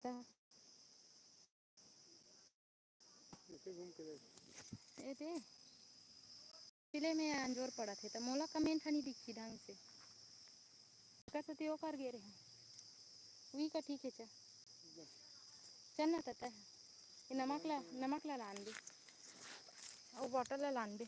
रहता घूम के ए थे पिले में अंजोर पड़ा थे तो मोला कमेंट हनी दिखी ढंग से कर सकते हो कर गे रहे वही का ठीक है चल ना तता ये नमक ला लान दे और बॉटल ला लान दे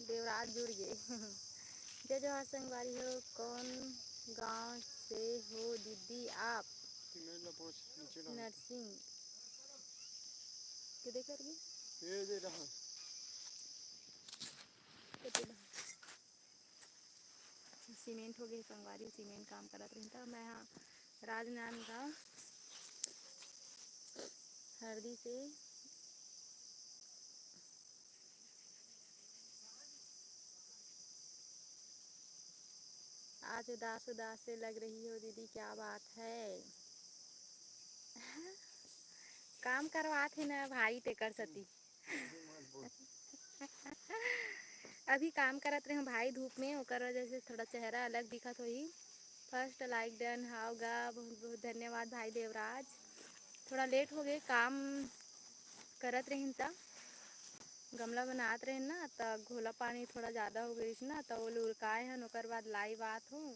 देवराज जुड़ गए जय जवाहर संगवारी हो कौन गांव से हो दीदी आप नरसिंह किधर कर गई ये दे रहा सीमेंट हो गए संगवारी सीमेंट काम करत रही था मैं हाँ राजनांदगांव हरदी से आज उदास उदास से लग रही हो दीदी क्या बात है काम करवाते ना भाई ते कर सती अभी काम करत रहे भाई धूप में ओकर वजह से थोड़ा चेहरा अलग दिखत होई फर्स्ट लाइक डन हाउगा बहुत बहुत धन्यवाद भाई देवराज थोड़ा लेट हो गए काम करत रही ता गमला बनात रहे ना तो घोला पानी थोड़ा ज़्यादा हो गई ना तो वो लुढ़काए हन ओकर बाद लाइव आत हूँ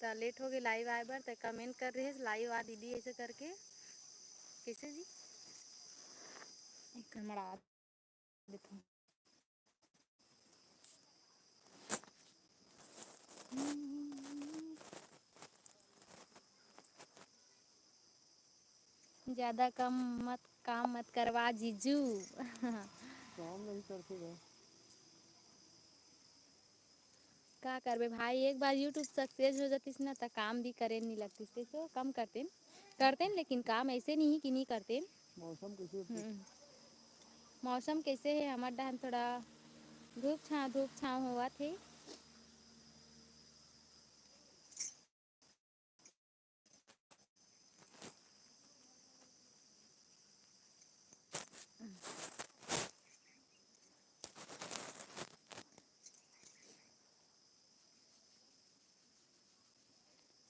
तो लेट हो गई लाइव आए बर तो कमेंट कर रही है लाइव आ दीदी ऐसे करके कैसे जी एक मड़ा देता हूँ ज़्यादा काम मत करवा जीजू काम नहीं करते गए का करबे भाई एक बार यूट्यूब सक्सेस हो जातीस ना तो काम भी करे नहीं लगतीस तो कम करते लेकिन काम ऐसे नहीं कि नहीं करते मौसम कैसे मौसम कैसे है हमारे डहान थोड़ा धूप छाँव हुआ थे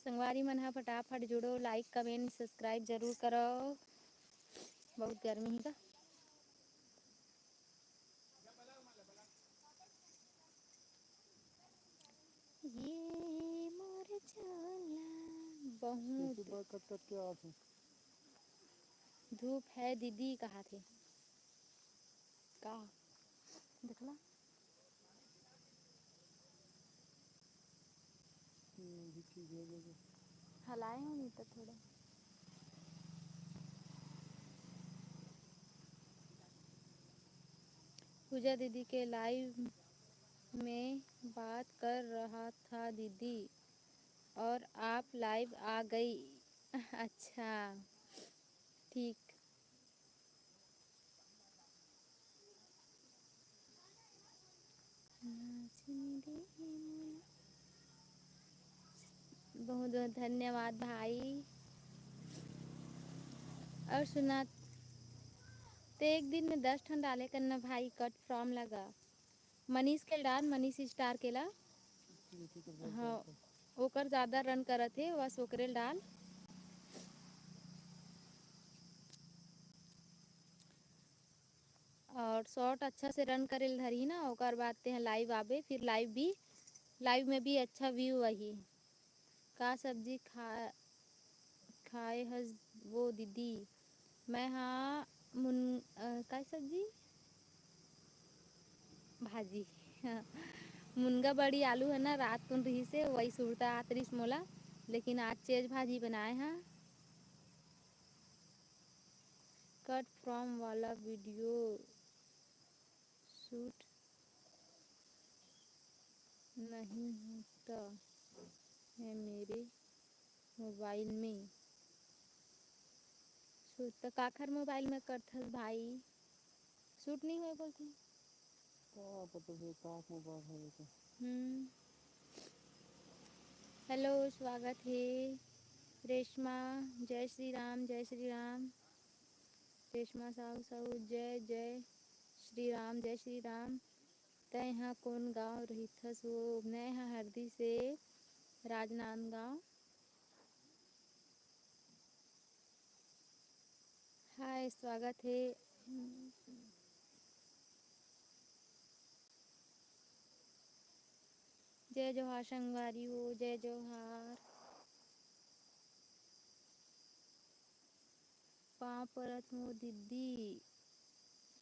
संगवारी मन हा फटाफट जुड़ो लाइक कमेंट सब्सक्राइब जरूर करो बहुत गर्मी है का ये मोर जाला बहुत कट कट के आते धूप है दीदी कहा थे का देखला हलाए हो नहीं तो थोड़ा पूजा दीदी के लाइव में बात कर रहा था दीदी और आप लाइव आ गई अच्छा ठीक बहुत बहुत धन्यवाद भाई और सुना तो एक दिन में 10 ठन डाले करना भाई कट फ्रॉम लगा मनीष के डाल मनीष स्टार के ला हाँ ओकर ज़्यादा रन करत है बस ओकरे डाल और शॉर्ट अच्छा से रन करे धरी ना ओकर बाद ते लाइव आवे फिर लाइव में भी अच्छा व्यू वही का सब्जी खाए हस वो दीदी मैं हाँ का सब्जी भाजी हाँ। मुनगा बड़ी आलू है ना रात को रही से वही सुरता आतरिस मोला लेकिन आज चेज भाजी बनाए हैं। कट फ्रॉम वाला वीडियो शूट नहीं होता है मेरे मोबाइल में। शूट तो काखर मोबाइल में करथस भाई, शूट नहीं हुए बोलते। क्या पता है काफ मोबाइल है ये तो। हेलो, स्वागत है रेशमा। जय श्री राम, जय श्री राम। रेशमा साहू साहू जय जय श्री राम, जय श्री राम। तय यहाँ कौन गाँव रहीथस वो? मैं यहाँ हरदी से राजनांदगांव। हाय, स्वागत है। जय जोहार संगवारी हो, जय जोहार। पाँव परत मो दीदी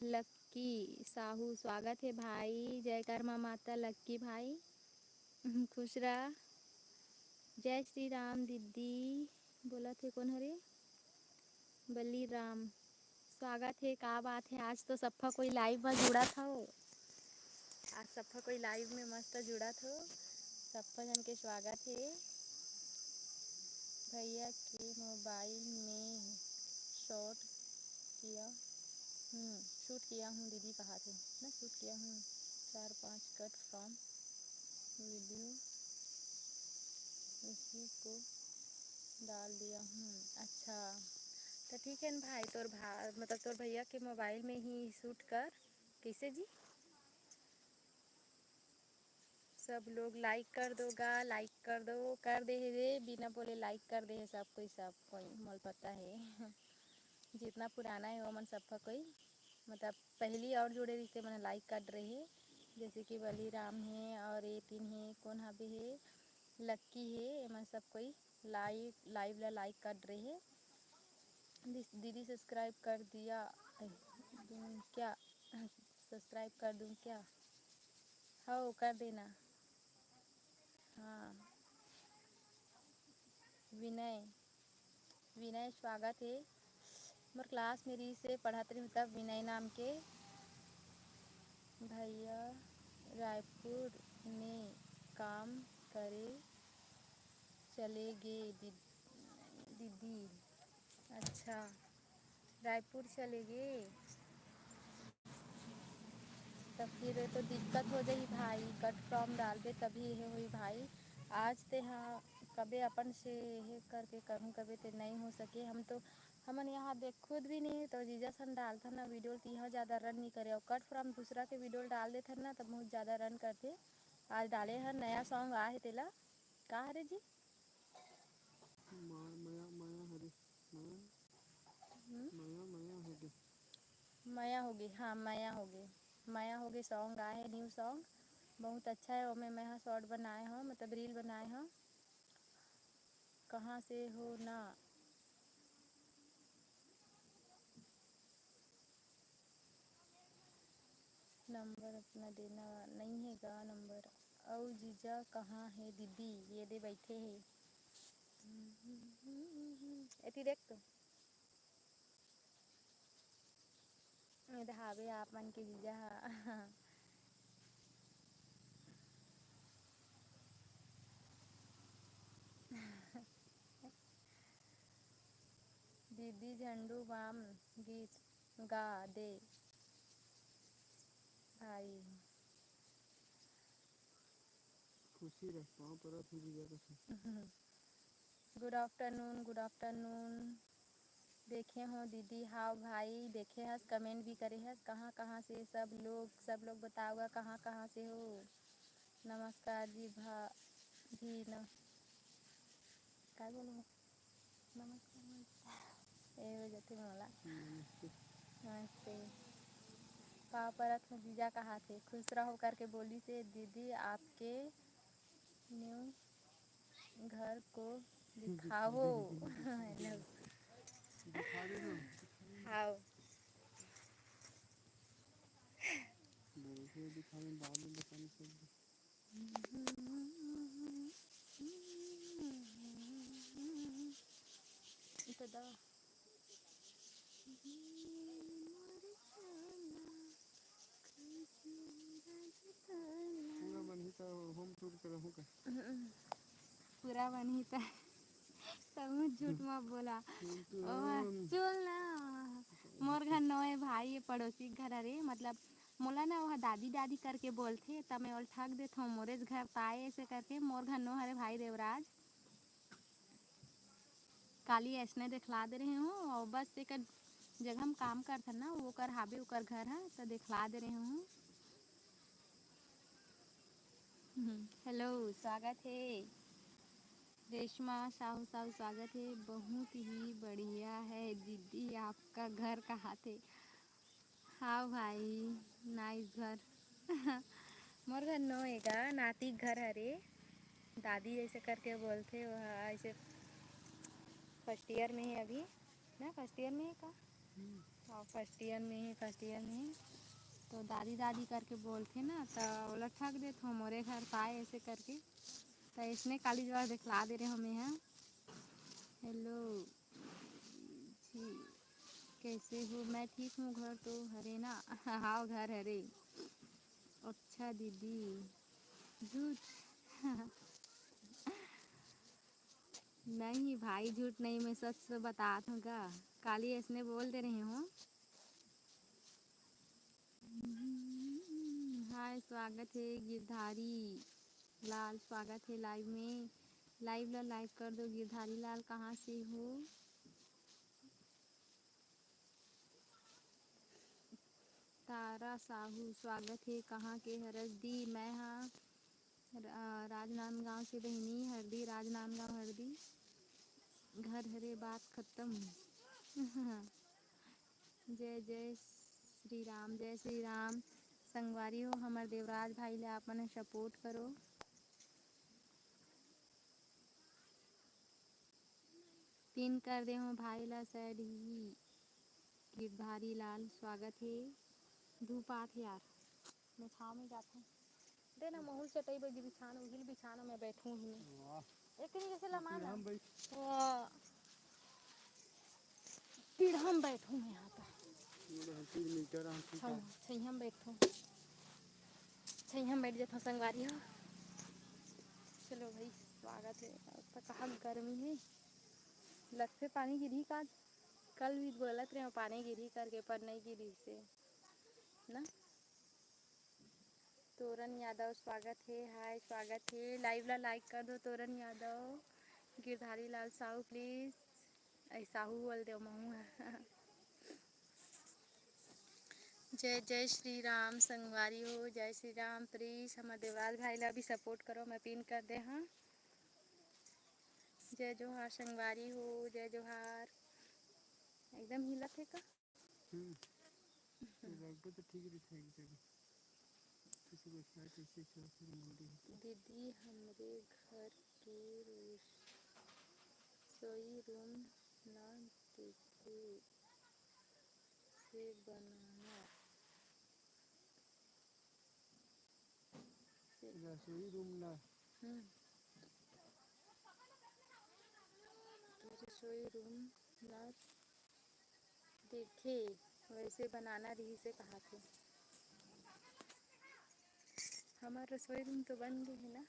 लक्की साहू, स्वागत है भाई। जयकार माँ माता लक्की भाई। खुश रहा। जय श्री राम दीदी। बोला थे कौन हरे? बली राम, स्वागत है। का बात है, आज तो सबका कोई लाइव में जुड़ा था। आज सबका कोई लाइव में मस्त जुड़ा था। सबका जन के स्वागत है। भैया के मोबाइल में शॉट किया शूट किया हूँ दीदी, कहा थे ना, शूट किया हूँ 4-5 कट फ्रॉम वीडियो, उसी को डाल दिया हूँ। अच्छा, तो ठीक है न भाई, मतलब तोर भैया के मोबाइल में ही शूट कर। कैसे जी? सब लोग लाइक कर दोगा, लाइक कर दो, कर दे रे, बिना बोले लाइक कर दे है सब कोई मोल पता है। जितना पुराना है वो मन सबका कोई, मतलब पहली और जुड़े रिश्ते मन लाइक कर रहे है। जैसे कि बली राम है और ये 3 है, कौन हबे है, लक्की है, मन सब कोई लाइव ला लाइक कर रहे है। दीदी सब्सक्राइब कर दिया दूँ क्या? सब्सक्राइब कर दूँ क्या? हाँ, कर देना। हाँ, विनय स्वागत है। मोर क्लास में री से पढ़ाते रही तब विनय नाम के भैया रायपुर में काम करे चले गए दीदी। अच्छा, रायपुर चले गए तो फिर तो दिक्कत हो जाई भाई। कट फ्रॉम डालबे तभी ये हुई भाई। आज ते हाँ कभी अपन से ये करके करूँ, कभी ते नहीं हो सके। हमन यहाँ देख खुद भी नहीं तो जीजा सन डालता ना वीडियो, तो यहाँ ज़्यादा रन नहीं करे। और कट फ्रॉम दूसरा के वीडियो डाल देते ना, तब बहुत ज़्यादा रन करते। आज डाले हैं, नया सॉन्ग आए है तेला। का हरे जी? माया माया हरे माया माया हो गई। माया हो गई, हाँ माया हो गई, माया हो गई सॉन्ग आए है, न्यू सॉन्ग बहुत अच्छा है। और मैं यहाँ शॉर्ट बनाए हूँ, मतलब रील बनाए हूँ। कहाँ से हो ना? नंबर अपना देना नहीं है गा नंबर। और जीजा कहाँ है दीदी? ये दे बैठे है। एती देख तो हावे आप मन के जीजा हा। दीदी झंडू बाम गीत गा दे भाई। खुशी रह पाँव परत ही जीजा का। Good afternoon, good afternoon. देखे हो दीदी? हाँ भाई देखे हस, कमेंट भी करे हस। कहाँ कहाँ से सब लोग बताओगा कहाँ कहाँ से हो। नमस्कार जी भी न काय बोलो नमस्कार ए वजह मोला नमस्ते। नमस्ते। पाँव परत में जीजा कहा थे, खुश रहो करके बोली से दीदी आपके न्यू घर को दिखाओ। हेलो, दिखा दे ना। हाँ बोलते दिखा दे, बाद में बताने सब। तो दा पूरा बनी था होम टूर करहूँ का पूरा बनी था सब झूठ मत बोला चल ना मोर घर नए भाई ये पड़ोसी घर अरे मतलब मोला ना वहाँ दादी दादी करके बोलथे तब मैं और ठग देता हूँ मोरे घर पाए ऐसे करके मोर घर नो हरे भाई देवराज काली ऐसने दिखला दे रहे हूँ और बस एक जगह हम काम करते ना वो कर हाबे उकर घर है तो दिखला दे रहे हूँ। हेलो स्वागत है रेशमा साहू साहू स्वागत है बहुत ही बढ़िया है दीदी आपका घर कहाँ थे। हाँ भाई नाइस घर मोर घर नो हैगा नाती घर हरे दादी ऐसे करके बोलते वह ऐसे फर्स्ट ईयर में है अभी ना फर्स्ट ईयर में है का हाँ फर्स्ट ईयर में है तो दादी दादी करके बोलते ना तो बोला ठग देते हो मोरे घर पाए ऐसे करके तो इसने काली जवाब दिखला दे रहे हमें हैं। हेलो जी कैसे हो मैं ठीक हूँ घर तो हरे ना हाँ घर हरे अच्छा दीदी झूठ नहीं भाई झूठ नहीं मैं सच से बता दूँगा काली इसने बोल दे रही हूँ। हाय स्वागत है गिरधारी लाल स्वागत है लाइव में लाइव ला लाइक कर दो गिरधारी लाल कहाँ से हो। तारा साहू स्वागत है कहाँ के हरस दी मैं हाँ राजनांदगांव से बहनी हरदी राजनांदगांव हरदी घर हरे बात खत्म जय श्री राम संगवारी हो हमार देवराज भाई ले आपन सपोर्ट करो। पिन कर दे हूँ भाई ला सैड ही गिरधारी लाल स्वागत है धूप आत है यार मैं छाँव में जाता हूँ दे ना महूल चटाई बगी बिछाना उहिल बिछाना मैं बैठूँ ही एक जैसे लमाना पीढ़म बैठूँ मैं यहाँ पर छैया में बैठूँ छैया में बैठ जाता हूँ संगवारी हो। चलो भाई स्वागत है अब कहाँ गर्मी है लगते पानी गिरी का कल भी बोलत रहे पानी गिरी करके पर नहीं गिरी से ना। तोरन यादव स्वागत है हाय स्वागत है लाइव ला लाइक कर दो तोरन यादव गिरधारी लाल साहू प्लीज ऐ साहू बोल दो महू जय जय श्री राम संगवारी हो जय श्री राम प्लीज हमारे देवराज भाई ला भी सपोर्ट करो मैं पिन कर दे हाँ जय जोहार संगवारी हो जय जोहार एकदम हिलत है का लगभग तो ठीक ही दिखाई जगह किसी को शायद ऐसे चलते मोड़ी दीदी हमरे घर के रसोई रूम ना देखे से बनाना रसोई रूम ला रसोई रूम ना देखे वैसे बनाना रही से कहा थे हमारा रसोई रूम तो बन गई है ना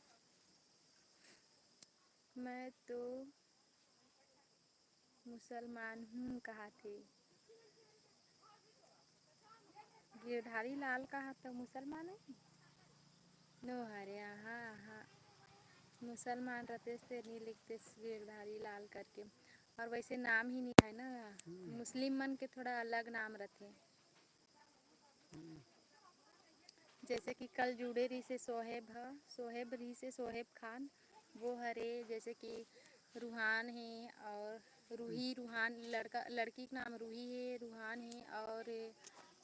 मैं तो मुसलमान हूँ कहा थे गिरधारी लाल कहा तो मुसलमान है नो हरे हाँ हाँ मुसलमान रहते से नहीं लिखते गिरधारी लाल करके और वैसे नाम ही नहीं है ना मुस्लिम मन के थोड़ा अलग नाम रहते जैसे कि कल जुड़े रही से सोहेब रही से सोहेब खान वो हरे जैसे कि रूहान है और रूही रूहान लड़का लड़की का नाम रूही है रूहान है और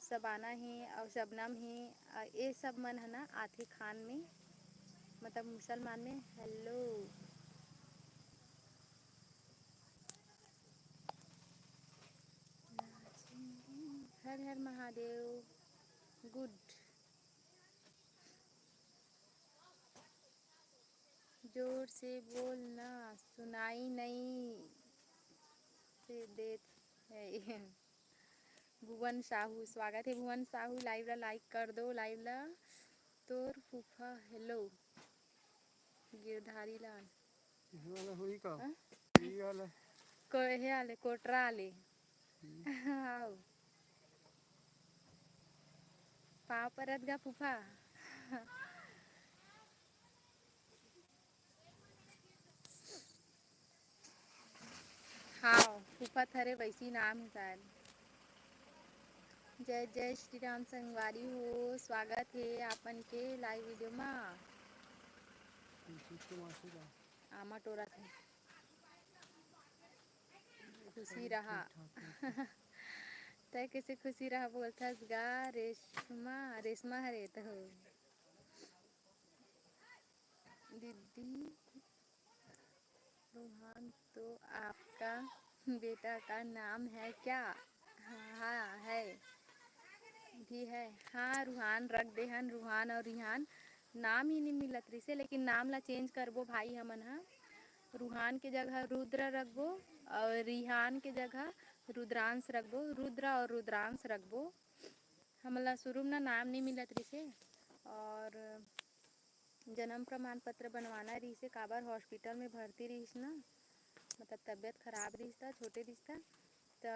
शबाना है और शबनम है ये सब मन है ना आथे खान में मतलब मुसलमान में। हेलो हर हर महादेव गुड जोर से बोलना सुनाई नहीं भुवन साहू स्वागत है भुवन साहू लाइव ला लाइक कर दो लाइव ला तोर फूफा हेलो गिरधारी लाल ये वाला हुई का हाँ? ये वाला को हे आले कोटरा आले हाँ पाव परत गा फूफा हाँ फूफा थरे वैसी नाम है शायद जय जय श्री राम संगवारी हो स्वागत है आपन के लाइव वीडियो में इसके मासे का आमा टोरा थे खुशी सब रहा ठीक ठाक है। तय कैसे खुशी रहा बोलथस गा रेशमा रेशमा हरे तो दीदी रूहान तो आपका बेटा का नाम है क्या हाँ है भी है हाँ रूहान रख दे हन रूहान और रिहान नाम ही नहीं मिलत रही से लेकिन नाम ला चेंज करबो भाई हमन हा रूहान के जगह रुद्र रखबो और रिहान के जगह रुद्रांश रखबो रुद्र और रुद्रांश रखबो हमला शुरू में नाम नहीं मिलत रही से और जन्म प्रमाण पत्र बनवाना रही से काबर हॉस्पिटल में भर्ती रहीस ना मतलब तबीयत खराब रहीस था छोटे रहीस था तो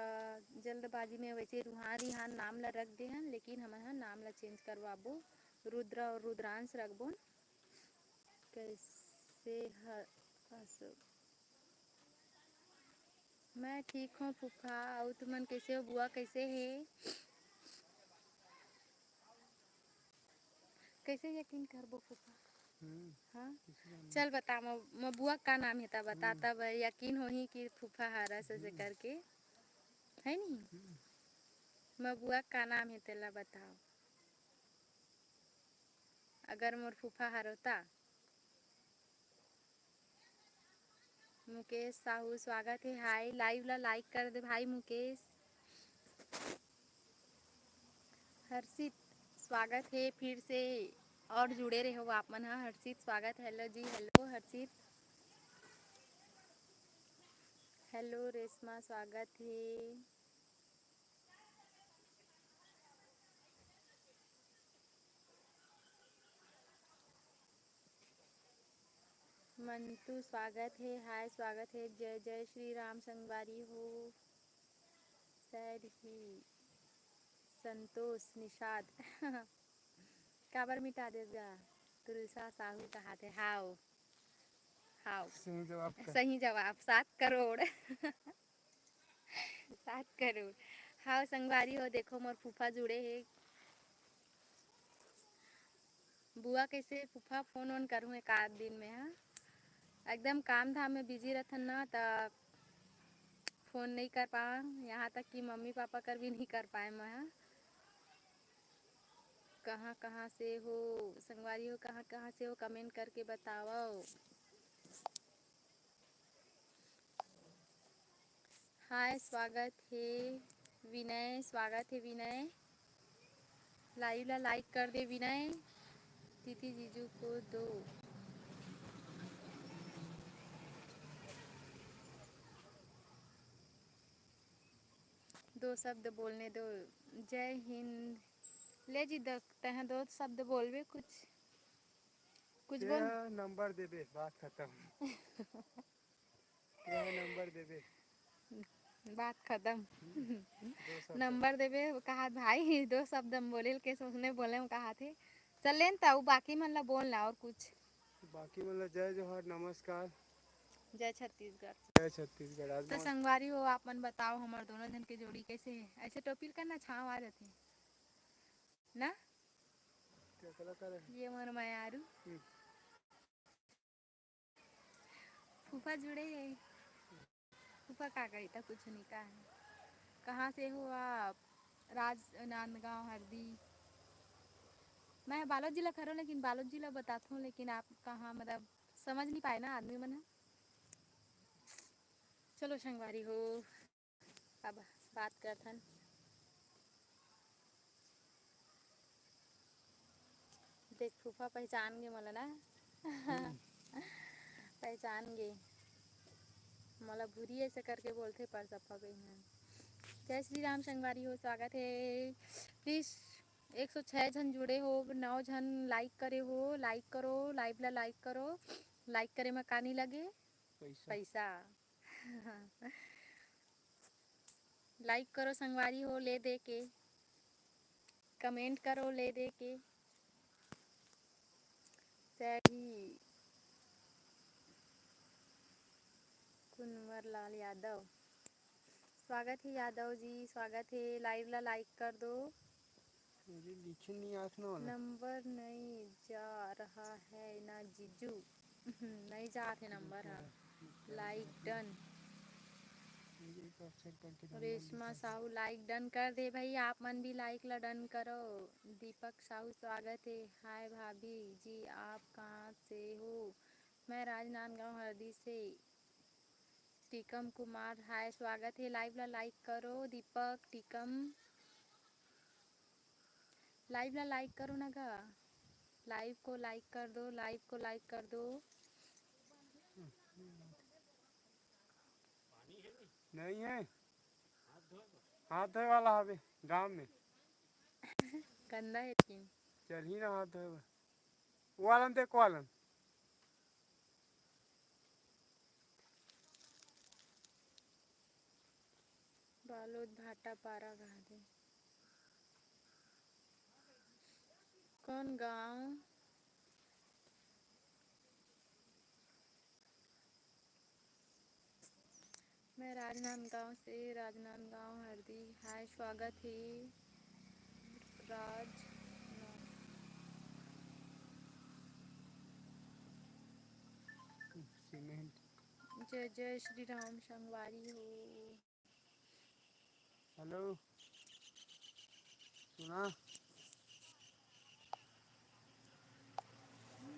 जल्दबाजी में वैसे रूहान रिहान नाम ला रख दे हन लेकिन हम नाम ला चेंज करवाबो रुद्र और रुद्रांश रखबो कैसे मैं ठीक हूँ फूफा और तुमन कैसे हो बुआ कैसे है कैसे यकीन करबो फूफा हाँ चल बता मैं बुआ का नाम है तब बता तब यकीन हो ही कि फूफा हरा से करके है नहीं मैं बुआ का नाम है तेला बताओ अगर मोर फूफा हरोता मुकेश साहू स्वागत है हाय लाइव ला लाइक कर दे भाई मुकेश हर्षित स्वागत है फिर से और जुड़े रहो आप मन हाँ हर्षित स्वागत हेलो जी हेलो हर्षित हेलो रेशमा स्वागत है मंटू स्वागत है हाय स्वागत है जय जय श्री राम संगवारी हो सैड ही संतोष निषाद काबर मिटा देगा तुलसा साहू कहा थे हाओ हाओ सही जवाब 7 करोड़ 7 करोड़ हाओ संगवारी हो देखो मोर फूफा जुड़े है बुआ कैसे फूफा फोन ऑन करूँ एक आध दिन में हाँ एकदम काम धाम में बिजी रहथन ना तो फोन नहीं कर पाऊँ यहाँ तक कि मम्मी पापा कर भी नहीं कर पाए मैं हाँ कहाँ कहाँ से हो संगवारी हो कहाँ कहाँ से हो कमेंट करके बताओ हाय स्वागत है विनय स्वागत है विनय लाइव ला लाइक कर दे विनय दीदी जीजू को दो शब्द बोलने दो जय हिंद ले जी देखते हैं 2 शब्द बोलवे कुछ कुछ बोल नंबर दे दे बात खत्म यह नंबर दे दे बात खत्म नंबर देवे कहा भाई 2 शब्द हम बोले के सोचने बोले हम कहा थे चल लेन ताऊ बाकी मन ला बोल ला और कुछ बाकी मतलब जय जोहर नमस्कार जय छत्तीसगढ़ जय छत्तीसगढ़ तो संगवारी हो आप मन बताओ हमारे दोनों जन के जोड़ी कैसे है ऐसे टोपिल करना छाव आ जाते ना ये मोर मायारू फूफा जुड़े है फूफा का गई था कुछ नहीं कहा कहाँ से हो आप राजनांदगांव हरदी मैं बालोद जिला खरो लेकिन बालोद जिला बताता हूँ लेकिन आप कहाँ मतलब समझ नहीं पाए ना आदमी मन चलो संगवारी हो अब बात करथन देख फूफा पहचान गे मोला ना पहचान गे मोला भूरी ऐसे करके बोलते पर सफा गई हैं जय श्री राम संगवारी हो, स्वागत है। प्लीज़ 106 जन जुड़े हो, 9 जन लाइक करे हो, लाइक करो, लाइव ला लाइक करो। लाइक करे में का नहीं लगे पैसा पैसा। लाइक करो संगवारी हो, ले दे के कमेंट करो, ले दे के सही। कुंवर लाल यादव, स्वागत है यादव जी, स्वागत है। लाइव ला लाइक कर दो। मुझे लिखे नहीं आठ ना वाला नंबर नहीं जा रहा है ना जीजू। नहीं जा रहे नंबर। हाँ, लाइक डन। मुझे एक अक्षर करके नंबर रेशमा लिखा साहू लाइक डन कर दे भाई, आप मन भी लाइक ला डन करो। दीपक साहू स्वागत है। हाय भाभी जी, आप कहाँ से हो? मैं राजनांदगांव हरदी से। टीकम कुमार हाय, स्वागत है। लाइव ला लाइक करो दीपक टीकम, लाइव ला लाइक करो ना गा। लाइव को लाइक कर दो, लाइव को लाइक कर दो। नहीं है। हाथ धोए वाला हवे गांव में। गंदा है लेकिन। चल ही ना हाथ धोए वालन देख वालन। बालोद भाटा पारा घाटे। कौन गांव? मैं राजनांदगांव से, राजनांदगांव हरदी। हाय, स्वागत है राज। सीमेंट। जय जय श्री राम संगवारी हो। हेलो सुना।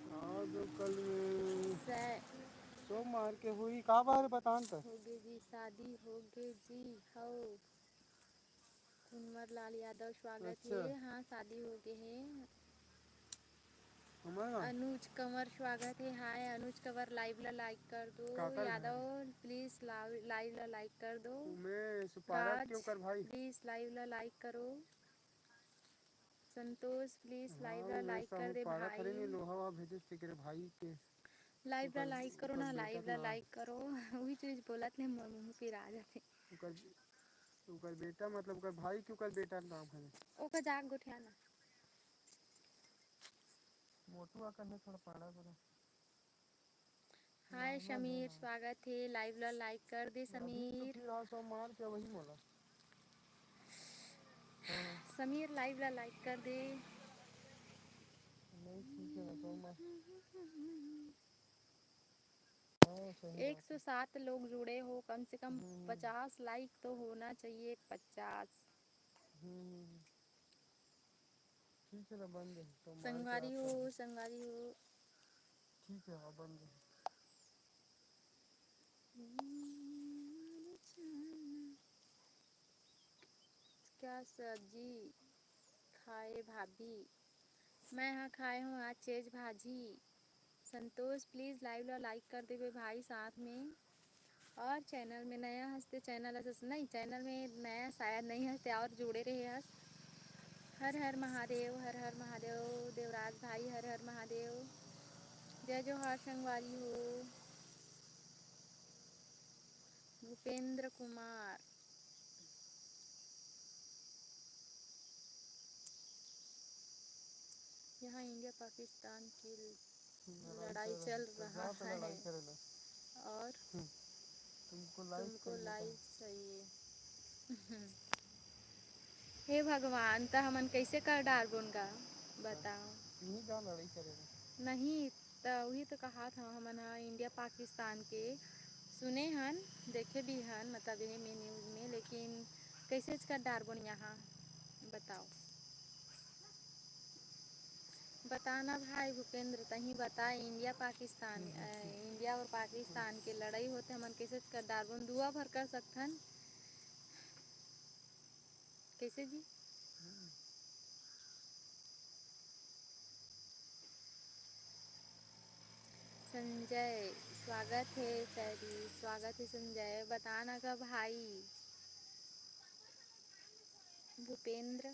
हाँ जो कल सोमवार के हुई का बार बतान तो होगे जी, शादी होगे जी। हो कुंवर लाल यादव स्वागत अच्छा है। हाँ, शादी हो गए है। हमारा अनुज कंवर स्वागत है। हाय अनुज कंवर, लाइव ला लाइक कर दो। काकर यादव भाई प्लीज लाइव ला लाइक कर दो। मैं सुपारा राज क्यों कर भाई। प्लीज लाइव ला लाइक करो। संतोष प्लीज हाँ लाइव ला मैं लाइक सब कर दे पारा भाई। करेंगे लोहा वहा भेजे तेरे भाई के। लाइव ला उकर लाइक करो उकर ना, बेटा लाइव के ला नाम लाइक करो। वही चीज बोलत ने मुंह पे आ जाते। उकर उकर बेटा मतलब उकर भाई के उकर बेटा के नाम है। ओका जाग गुठिया ना। मोटू करने थोड़ा पाड़ा करो। हाय नॉर्मल है समीर, हाँ। स्वागत है। लाइव ला लाइक कर दे अभी तो समीर। फिर हाँ सब मार के वही मोला। हाँ समीर लाइव ला लाइक कर दे। नहीं ठीक है ना सब मार। हाँ सही बात है। 107 लोग जुड़े हो, कम से कम हम्म 50 लाइक तो होना चाहिए। 50 हम्म ठीक है ना बंद है तो मार के संगवारी आप हो, कर दो। संगवारी हो। ठीक है हाँ बंद है। क्या सब्जी खाए भाभी? मैं यहाँ खाए हूँ आज चेज भाजी। संतोष प्लीज़ लाइव ला लाइक कर दे भाई साथ में। और चैनल में नया हंसते, चैनल नहीं, चैनल में नया शायद नहीं हंसते और जुड़े रहे हंस। हर हर महादेव, हर हर महादेव। देवराज भाई हर हर महादेव। जय जोहार संगवारी हो। भूपेंद्र कुमार, यहाँ इंडिया पाकिस्तान की लड़ाई चल रहा जहाँ पे है लड़ाई करेला और तुमको लाइक तुमको चाहिए था। लाइक चाहिए। हे भगवान, तो हमन कैसे कर डालबोन गा बताओ। यही जहाँ लड़ाई करेला। नहीं तो वही तो कहा था हमन हा इंडिया पाकिस्तान के सुने हन, देखे भी हन, मतलब यही में न्यूज़ में, लेकिन कैसे कर डालबोन यहाँ बताओ। बताना भाई भूपेंद्र, तही बता। इंडिया पाकिस्तान, इंडिया और पाकिस्तान के लड़ाई होते हमन कैसे कर डालबोन। दुआ भर कर सकथन कैसे जी। संजय स्वागत है। सैरी स्वागत है संजय। बताना का भाई भूपेंद्र,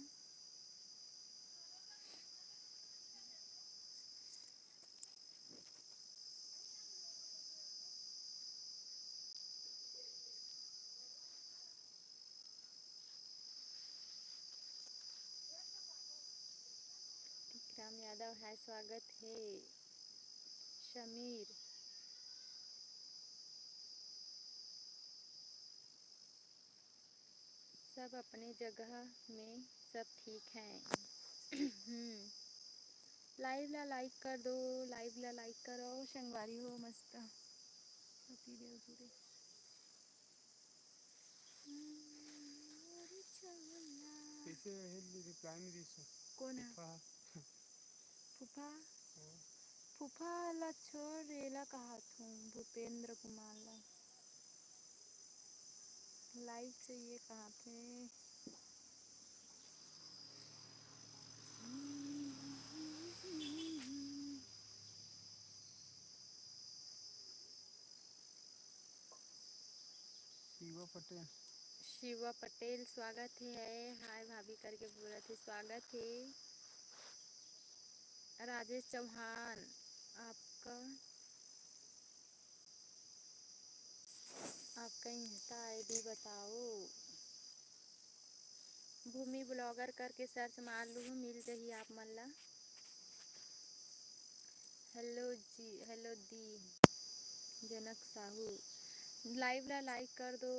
राम यादव है, स्वागत है। शमीर, सब अपने जगह में सब ठीक हैं। लाइव ला लाइक कर दो, लाइव ला लाइक करो, संगवारी हो मस्त पति देव जुड़े। कैसे रिप्लाई नहीं दी सो कौन है? फूफा, फूफा ला छोड़ रेला कहा थूँ, भूपेंद्र कुमार ला लाइव चाहिए कहाँ थे। शिवा पटेल, शिवा पटेल स्वागत है, हाय भाभी करके बोला थे, स्वागत है। राजेश चौहान, आपका आपका इंस्टा आईडी बताओ। भूमि ब्लॉगर करके सर्च मार लूँ, मिल जाही आप मन ला। हेलो जी, हेलो दी, जनक साहू, लाइव ला लाइक कर दो।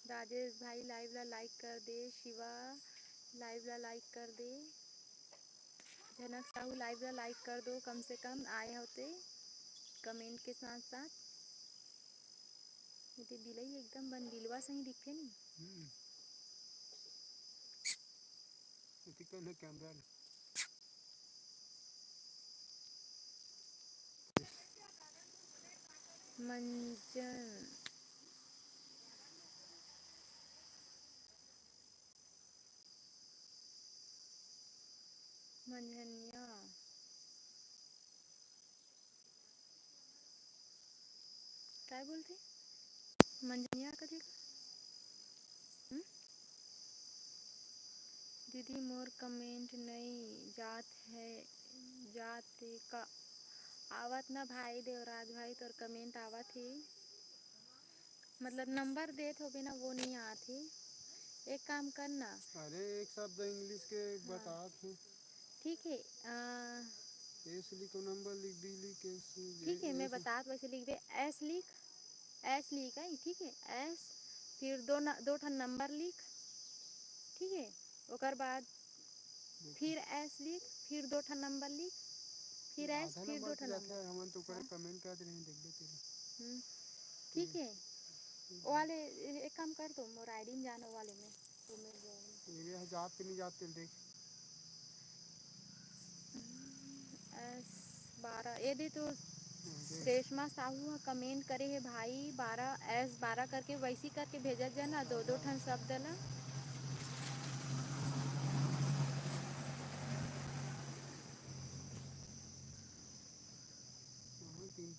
राजेश भाई लाइव ला लाइक कर दे, शिवा लाइव ला लाइक कर दे, जनक साहू लाइव ला लाइक कर दो, कम से कम आए होते कमेंट के साथ साथ। ये बिलई एकदम बन बिलवा सही दिखते नहीं। इतनी कौन कैमरा मंजन, मंजनिया, क्या बोलते मंजनिया कथी? दीदी मोर कमेंट नहीं जात है, जात का आवत ना भाई देवराज भाई, तोर कमेंट आवत ही, मतलब नंबर देत हो ना वो नहीं आती। एक काम करना। अरे एक शब्द इंग्लिश के बता थे। ठीक है, एस लिखो, नंबर लिख, डी लिख, ठीक है मैं बता वैसे लिख दे, एस लिख, एस लिख है, ठीक है, एस फिर दो ठन नंबर लिख, ठीक है, ओकर बाद फिर एस लिख, फिर दो ठन नंबर लिख, फिर एस, फिर दो ठन नंबर। हम तो करे कमेंट कर रहे हैं, देख लेते हैं। ठीक है, वो वाले एक काम कर तुम और आईडी में जाना वाले में तो मिल जाएगा। ये जात के नहीं जाते देख। S12 ये दे तो रेशमा साहू कमेंट करे है भाई, 12 करके वैसी करके भेजा जाना, दो दो ठन शब्द ला।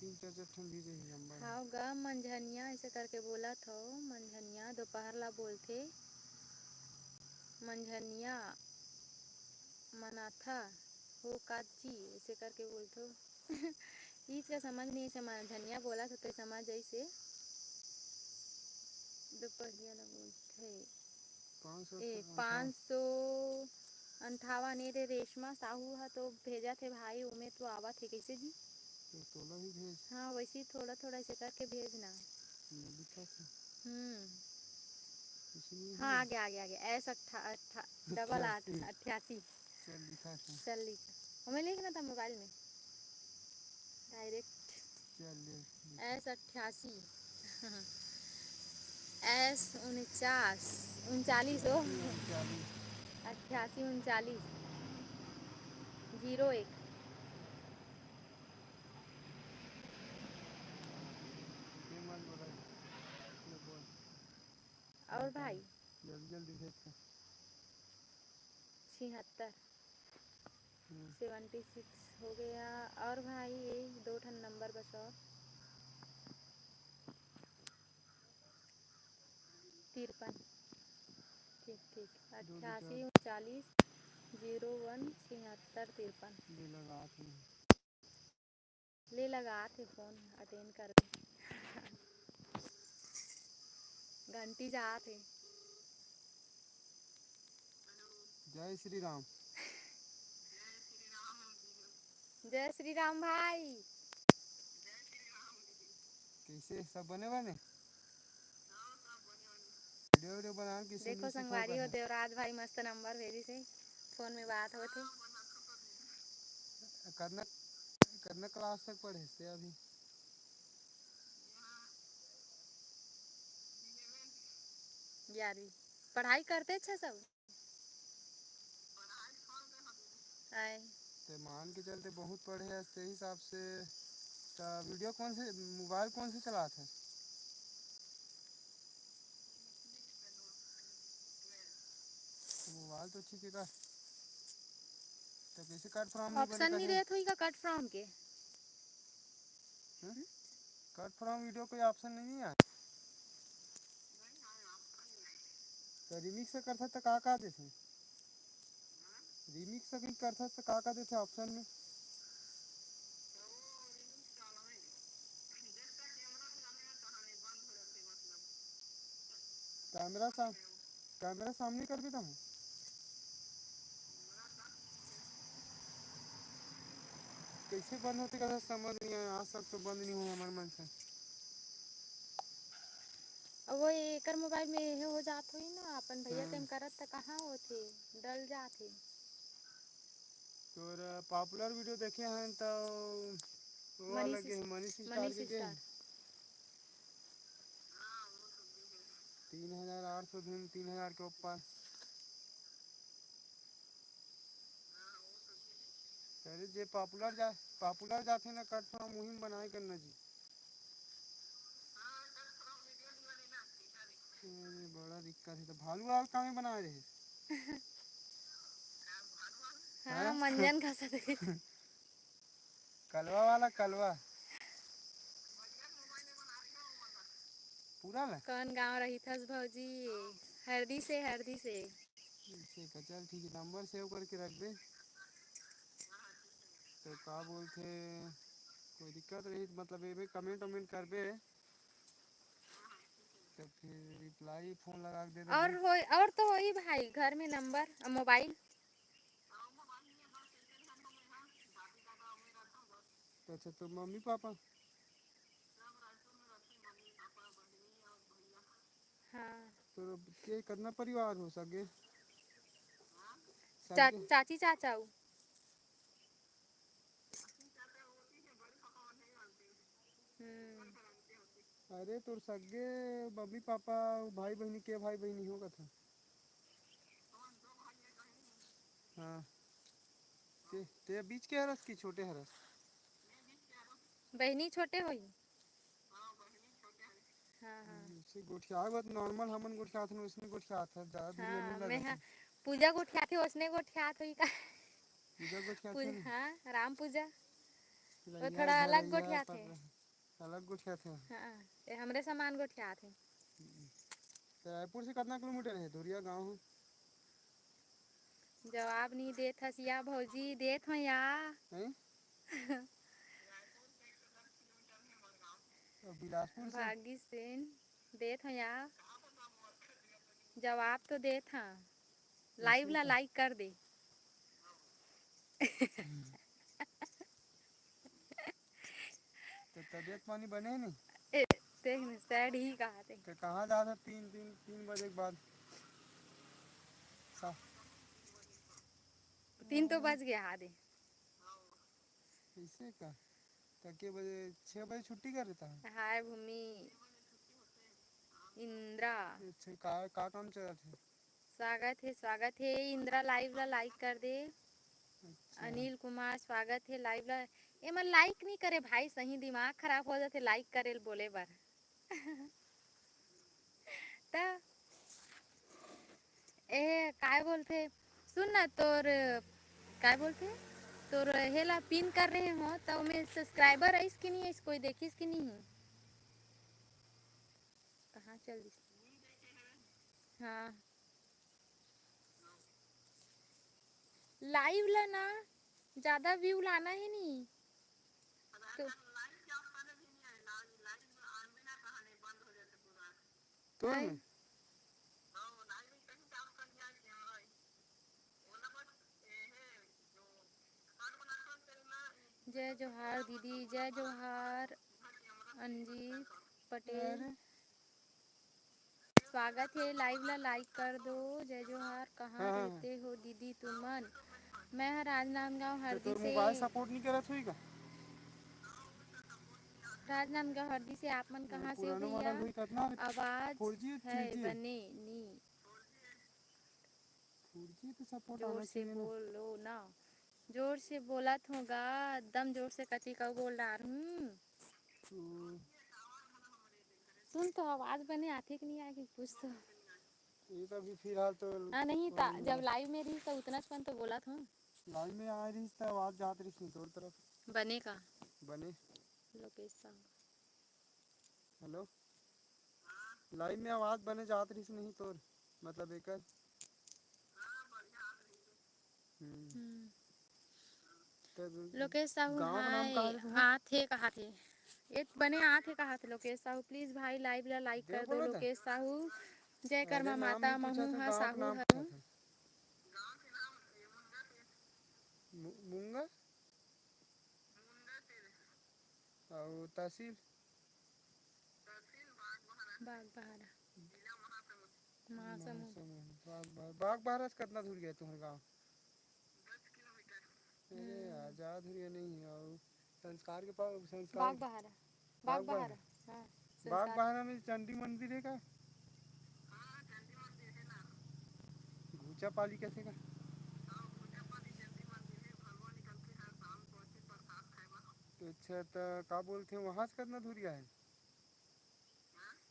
तीन चार चार ठन भी रही नंबर। हाँ गा मंझनिया ऐसे करके बोला था, मंझनिया दोपहर ला बोलते, मंझनिया मनाथा हो काजी ऐसे करके बोलते। इसका समझ नहीं, मंझनिया बोला था तो समझ ऐसे दोपहरिया ला बोलते। 558 रे रेशमा साहू है तो भेजा थे भाई, उमें तो आवा थे कैसे जी? तो भी भेज। हाँ वैसे ही थोड़ा थोड़ा ऐसे करके भेजना। हाँ आगे आगे आगे, S 88 चल लिखा था। चल लिखा, हमें लिखना था मोबाइल में डायरेक्ट। चल S 88 S 39 हो 88 39 01। और भाई जल्दी जल्दी भेज। 76 76 हो गया। और भाई ये दो ठन नंबर बस और 53 ठीक ठीक जो भी चल 88 39 01 76 53 ले लगा थे। ले लगा थे फोन अटेंड कर घंटी जा थे। जय श्री राम। जय श्री राम भाई। कैसे सब बने बने वीडियो वीडियो बना किसे देखो लिए सीखो संगवारी हो कहे देवराज भाई मस्त नंबर भेजी से फोन में बात होते। करना करना क्लास तक पढ़े से अभी 11वीं पढ़ाई करते अच्छा सब आए। तो मान के चलते बहुत पढ़े है ते हिसाब से। तो वीडियो कौन से मोबाइल कौन से चलाते हैं। तो मोबाइल तो ठीक है का तो कैसे कार्ड फ्राम नहीं बने ऑप्शन नहीं कहे देत हुई का कट फ्रॉम के। कार्ड फ्राम वीडियो कोई ऑप्शन नहीं है। तो रिमिक्स करता तो का देते रिमिक्स भी करता तो का देते ऑप्शन में। कैमरा सा कैमरा सामने कर देता हूँ। कैसे बंद होते का समझ नहीं आया आज तक तो बंद नहीं हुआ हमारे मन से। अब वो एकर मोबाइल में ये हो जात हुई ना अपन भैया तेम करत त कहाँ होते डल जाते। तो पॉपुलर वीडियो देखे हैं तो वो वाला मनीष के मनीष स्टार मनीष के स्टार 3800 दिन 3000 के ऊपर। अरे जे पॉपुलर जाते ना कट फ्रॉम मुहिम बनाए करना जी। अरे बड़ा दिक्कत है तो भालू वाल का में बनाए रहे हाँ हैं मंजन खा सकते। कलवा वाला कलवा पूरा ला कौन गांव रही थस भौजी हरदी से। ठीक है चल ठीक है नंबर सेव करके रख दे। तो का बोलते कोई दिक्कत रही तो मतलब ये भी कमेंट वमेंट कर बे तो फिर रिप्लाई फोन लगा के दे देबे। और तो हो ही भाई घर में नंबर मोबाइल। तो अच्छा तो मम्मी पापा हाँ तो के कितना परिवार हो सके सगे। चाची चाचाऊ। हम्म अरे तोर सगे मम्मी पापा भाई बहनी के भाई बहनी होगा था। हाँ ते बीच के हरस की छोटे हरस। बहनी छोटे होई। हाँ हाँ से गोठिया बात नॉर्मल हमन गोठिया थे उसमें गोठिया था ज़्यादा दूरिया नहीं हाँ मैं लगा हाँ था। पूजा को उठियाथे उसने को उठियात हुई का। पूजा गोठिया थे ना हाँ राम पूजा वो रैया थोड़ा अलग घरैया गोठिया थे। पर अलग गोठिया थे। हाँ ये हमरे सामान गोठिया थे। तो रायपुर से कितना किलोमीटर है दूरिया गाँव है। जवाब नहीं देत हसिया भौजी देत हो या। हैं? और बिलासपुर से भागी सेन देत हो या जवाब तो देत हाँ लाइव कैसे ला का लाइक कर दे। तो तबीयत पानी बने नहीं। ए, देख न सैड ही कहा थे। तो कहाँ जा था 3 बजे के बाद 3 तो बज गया आधे। कैसे का तो के बजे 6 बजे छुट्टी कर देता है। हाय भूमि इंद्रा अच्छा का काम चल रहा था। स्वागत है इंद्रा लाइव ला लाइक कर दे। अच्छा अनिल कुमार स्वागत है लाइव ला। ए मन लाइक नहीं करे भाई सही दिमाग खराब हो जाते लाइक करे बोले बर। त ए काय बोलते सुन ना तोर काय बोलते तोर हेला पिन कर रहे हो तो में सब्सक्राइबर है कि नहीं है कोई देखिस कि नहीं है। कहाँ चल दी हाँ लाइव ला ना ज्यादा व्यू लाना है नहीं तो तोर है। में जय जोहार दीदी, जय जोहार अंजीत पटेल, अरे स्वागत है। लाइव ला लाइक कर दो। जय जोहार। कहाँ हाँ हाँ हाँ। रहते हो दीदी तुमन? मैं हर राजनांदगांव तो हरदी तोर से। मोबाइल सपोर्ट नहीं करत हुई का? राजनांदगांव हरदी से। आप मन वो कहाँ से हो पुराना भैया? मॉडल हुई कितना? आवाज 4G है 3G है? बने नी। 4G तो सपोर्ट जोर आना से चाहिए ना। बोलो ना। जोर से बोला होगा। एकदम जोर से कथी का बोल रहा हूँ। तो सुन तो आवाज बने आते कि नहीं आएगी कुछ तो। ये तो अभी फिलहाल तो हाँ नहीं था वही जब लाइव में रही तो उतना पन तो बोला था। लाइन में आ रही था, आवाज जात रही थी तोर तरफ। बने का बने लोकेश साहब। हेलो, लाइन में आवाज बने जात रही नहीं तोर, मतलब एक हम्म। तो लोकेश साहू गांव का नाम हाय। कहा है तुम्हारा? आथे कहा थे ये बने आथे कहा थे। लोकेश साहू प्लीज भाई लाइव ला लाइक देव कर दो। बोला था? लोकेश साहू जय अरे कर्मा नाम माता नहीं पूछा महू था, हा गांव का साहू नाम पूछा हूँ। था। मूंगा और तहसील बाग बहारा महासमुंद। बाग बारस कितना दूर गया तुम्हारे गाँव? अरे हम्म। आजाद हुई नहीं। और संस्कार के पास संस्कार बाग बहारा। बाग बाग बहारा। बहरा, हाँ बाग संस्कार। बहरा में चंडी मंदिर है का? घूचा पाली कैसे का? तो अच्छा, तो का बोलते हैं वहाँ से कितना दूरिया है?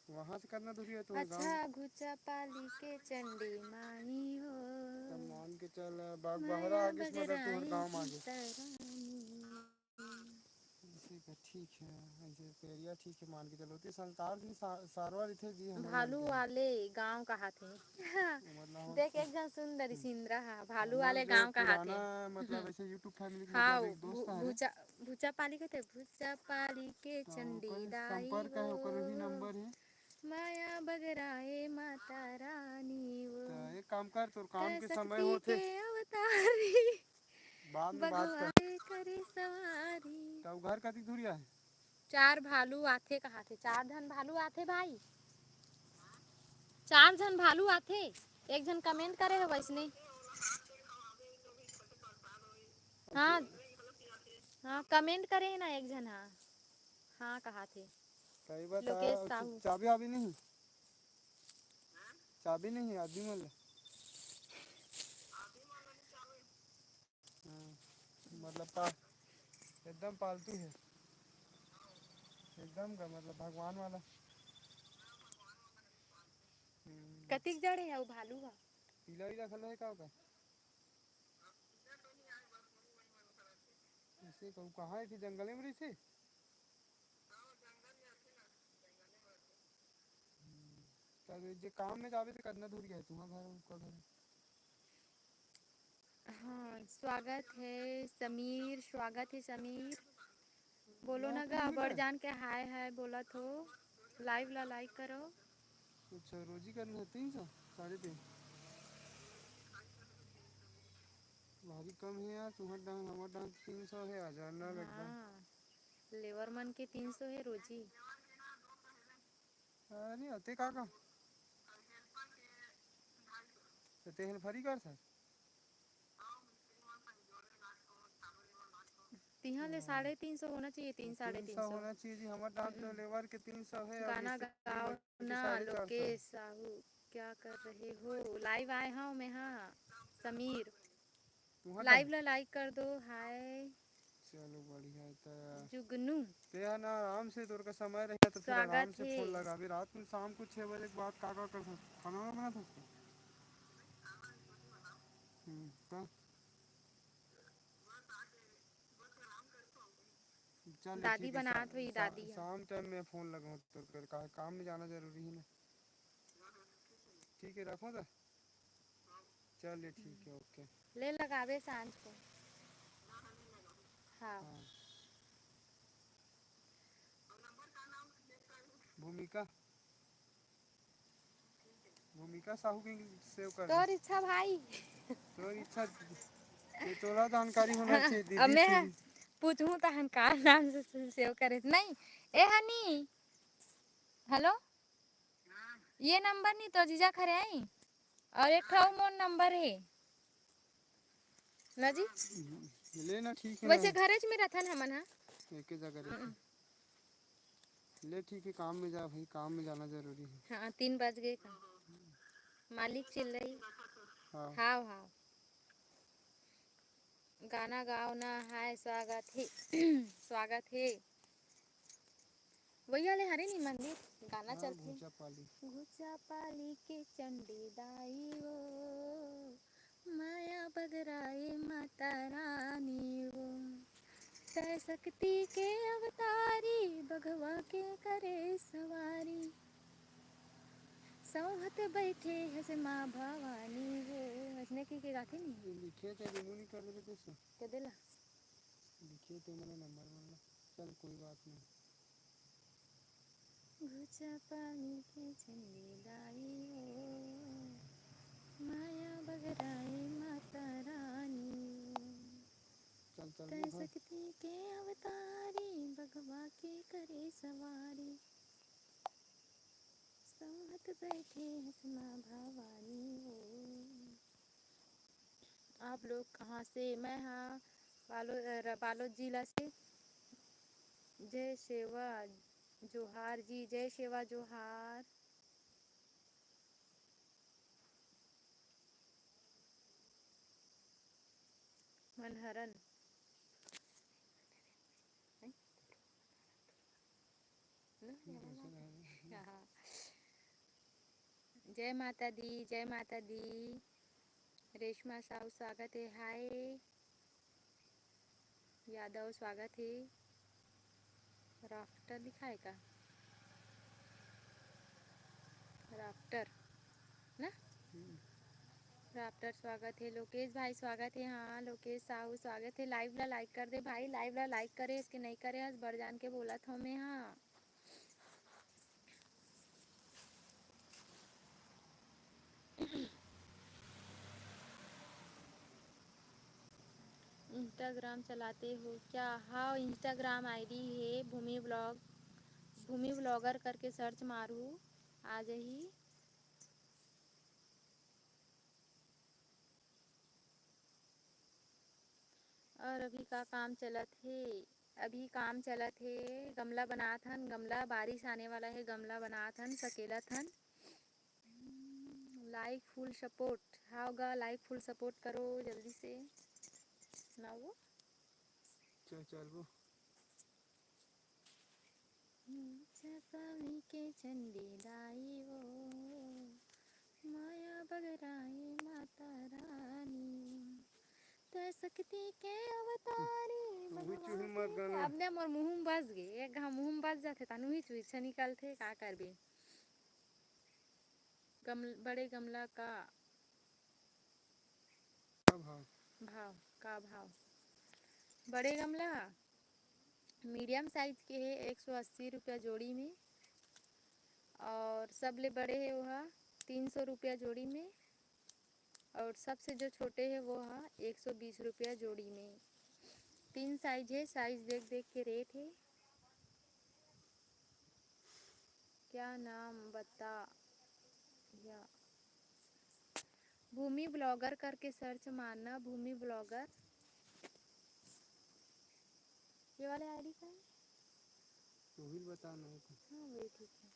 वहाँ से कितना दूरी है तुम्हारे गाँव? अच्छा घुचा पाली के चंडी माई हो। तब मान के चल बाग बहरा माया आगे से मतलब तुम्हारे बगराए गाँव में की आगे। तरानी। ऐसे का ठीक है, ऐसे तो एरिया ठीक है मान के चलो। तो संस्कार जी सारवा थे जी हमारे यहाँ भालू के। वाले गांव कहा थे। मतलब देख एक जन सुंदर सिंद्रा हा भालू हमारे वाले जो गांव कहा पुराना थे। मतलब ऐसे यूट्यूब फैमिली के हाँ मतलब एक दोस्त है रे, भूचा भूचा पाली के थे। भूचा पाली के तो चंडी ओकर दाई संपर्क वो। है, ओकर भी नंबर है। माया बगराए माता रानी वो। तो एक काम कर, तोर काम कै के समय शक्ति होते के अवतारी। बाद में बात कर। भगवान करे सवारी। तब घर कति दूरिया है? चार भालू आथे कहा थे। चार जन भालू आथे भाई। चार जन भालू आथे। एक जन कमेंट करे है वैसने। हाँ हाँ कमेंट करे है ना एक जन। हाँ हाँ कहा थे कई बता लोकेश साहू। चाबी अभी नहीं, चाबी नहीं आदमी मतलब। हाँ, मतलब एकदम पालतू है, एकदम का मतलब भगवान वाला। कतिक जड़े है वो भालू हा? पीला वीला खला है का होगा? ऐसे कहूँ कहाँ है कि जंगल में रही थी? तब जे काम में जावे तो कितना दूर गया तुम्हारा घर का घर? हाँ स्वागत है समीर। स्वागत है समीर। बोलो 9 ना गा बड़ किलोमीटर जान के हाय हाय बोला तो। लाइव ला लाइक करो। कुछ रोजी करना है 300 350। भारी कम है यार, तुम्हारे डांग हमारे डांग 300 है, हजार ना लगभग। हाँ लेबर मन के 300 है रोजी। अरे अते का ते हेल्परी कर सर। तिहा ले 350 होना चाहिए। तीन साढ़े तीन तीन सौ सौ होना चाहिए जी, हमारे डांग तो लेबर के 300 है और गाना मिस्त्री गाओ मन के ना 450। लोकेश साहू। क्या कर रहे हो? लाइव आए हाँ मैं। हाँ समीर तुम्हारे डांग लाइव ला लाइक कर दो। हाय चलो बढ़िया है। तो जुगनू ते है ना आराम से तोर का समय रहेगा तो फिर आराम स्वागत से है। फोन लगा भी रात में शाम को 6 बजे के बाद का कर सकते खाना वाना बना सकते। तो चल दादी ठीक है बनात हुई दादी हाँ। शाम टाइम में फ़ोन लगाऊँ तो कर काम में जाना जरूरी है ना। ठीक है रखो तो, चलिए ठीक है ओके। ले लगावे सांझ को। हाँ। हाँ। भूमिका भूमिका साहू के सेव कर दे। तोर इच्छा भाई। तो इच्छा ये तोला जानकारी होना चाहिए, अब दीदी थी। मैं पूछूं तो हनकार नाम से सेव करे नहीं। ए हनी, हेलो, ये नंबर नहीं तो जीजा खरे आई और एक ठो मोर नंबर है ना जी। लेना ठीक है ना, वैसे घरे च में रहथन हमन हा। एक ही जगह रहते। ले ठीक है, काम में जा भाई, काम में जाना जरूरी है। हाँ 3 बज गए का मालिक चिल रही। हाँ। हाँ हाँ, गाना गाओ ना, हाय स्वागत है। स्वागत है। वही वाले हरे नहीं मंदिर गाना हाँ चलते। घूचा पाली। घुचा पाली के चंडी दाई वो, माया बगराए माता रानी वो, तय शक्ति के अवतारी, बघवा के करे सवारी, सौहत बैठे हस माँ भवानी वो। हंसने की गाती नहीं ये लिखे थे, रिमूव नहीं कर रहे थे तो के दिला। लिखे थे मेरा नंबर वाला। चल कोई बात नहीं। घुचा पानी के चंडी दाई वो, माया बगराए माता रानी वो, चल चल वो तय घर। शक्ति के अवतारी, बघवा के करे सवारी, सौहत बैठे हस माँ भवानी वो। आप लोग कहाँ से? मैं हाँ बालोद जिला से। जय सेवा जोहार जी, जय सेवा जोहार। मनहरन। हाँ। जय माता दी, जय माता दी। रेशमा साहू स्वागत है। हाय यादव स्वागत है। राफ्टर लिखा है का? राफ्टर ना, राफ्टर स्वागत है। लोकेश भाई स्वागत है। हाँ लोकेश साहू स्वागत है। लाइव ला लाइक कर दे भाई, लाइव ला लाइक करे, इसके नहीं करे हस बढ़ जान के बोला था मैं। हाँ इंस्टाग्राम चलाते हो क्या? हाँ इंस्टाग्राम आईडी है भूमि ब्लॉग, भूमि ब्लॉगर करके सर्च मारू आ जाही। और अभी का काम चलत है? अभी काम चलत है, गमला बनात हन। गमला बारिश आने वाला है, गमला बनात हन, सकेलत हन। Like full support. हाँ गा लाइक फुल सपोर्ट करो जल्दी से ना वो। चल चल वो छपावी के चंडी दाई वो, माया बगराए माता रानी, तय शक्ति के अवतारी, वही भगवा चूहे मत के। गाना। अब ने मोर मुँह में बस गए, एक घाव मुँह में बस जाते तानु ही चुईछा निकलते का करबे। बड़े गमला का अब हाँ। भाव का भाव? बड़े गमला मीडियम साइज के है 180 रुपया जोड़ी में, और सबले बड़े है वह 300 रुपया जोड़ी में, और सबसे जो छोटे है वो है 120 रुपया जोड़ी में। 3 साइज है, साइज देख देख के रेट है। क्या नाम बता या भूमि ब्लॉगर करके सर्च मारना, भूमि ब्लॉगर। ये वाले आईडी का है। वही बताना है तो। हाँ वही ठीक है।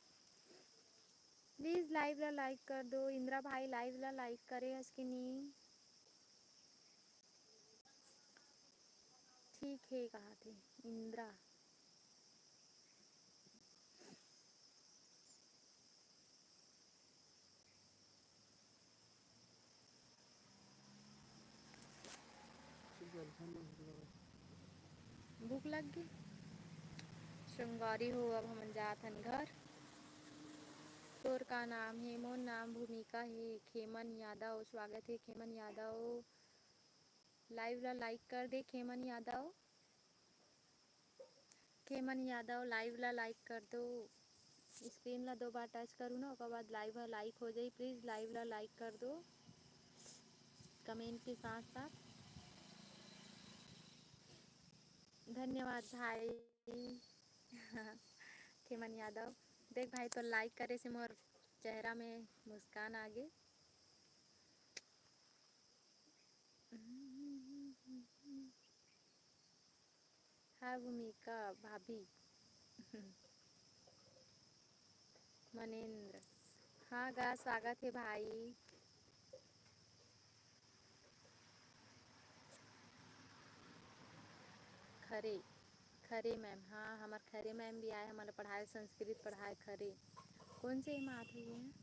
प्लीज लाइव ला लाइक कर दो। इंदिरा भाई लाइव ला लाइक करे इसकी नी। ठीक है कहा थे इंदिरा। चल चल खाने लगा। भूख लग गई। श्रृंगारी हो, अब हम जात हन घर। तोर का नाम है? मोर नाम भूमिका है। खेमन यादव स्वागत है। खेमन यादव लाइव ला लाइक कर दे खेमन यादव। खेमन यादव लाइव ला लाइक कर दो। स्क्रीन ला 2 बार टच करूँ ना उसके बाद लाइव ला लाइक हो जाए। प्लीज़ लाइव ला लाइक कर दो कमेंट के साथ साथ। धन्यवाद भाई। खेमन यादव देख भाई तो लाइक करे से मोर चेहरा में मुस्कान आ गई। हाय भूमिका भाभी। मनेंद्र हाँ गा स्वागत है भाई। खरे खरे मैम हाँ हमारे खरे मैम भी आए हमारे पढ़ाए संस्कृत पढ़ाए खरे। कौन से मात हुई हैं?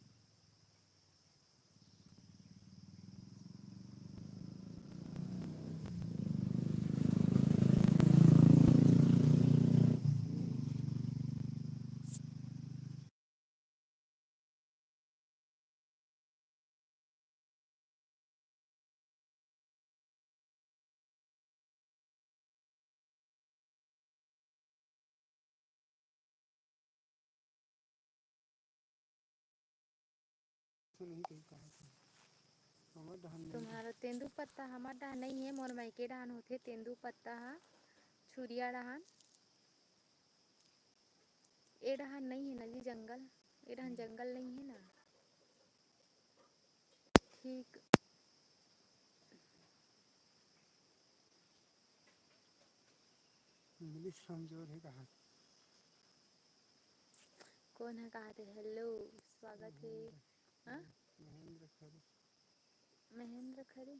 तो नहीं कहीं कहा था हमार डहान नहीं है। तुम्हारा तेंदू पत्ता हमार डहान नहीं है मोर मायके डहान होथे तेंदू पत्ता हा छुरिया डहान। ए डहान नहीं है ना जी जंगल। ए डहान जंगल नहीं है ना। ठीक इंग्लिश कमजोर है कहा। कौन है कहा थे हेलो स्वागत है। हाँ महेंद्र खरे। महेंद्र खरे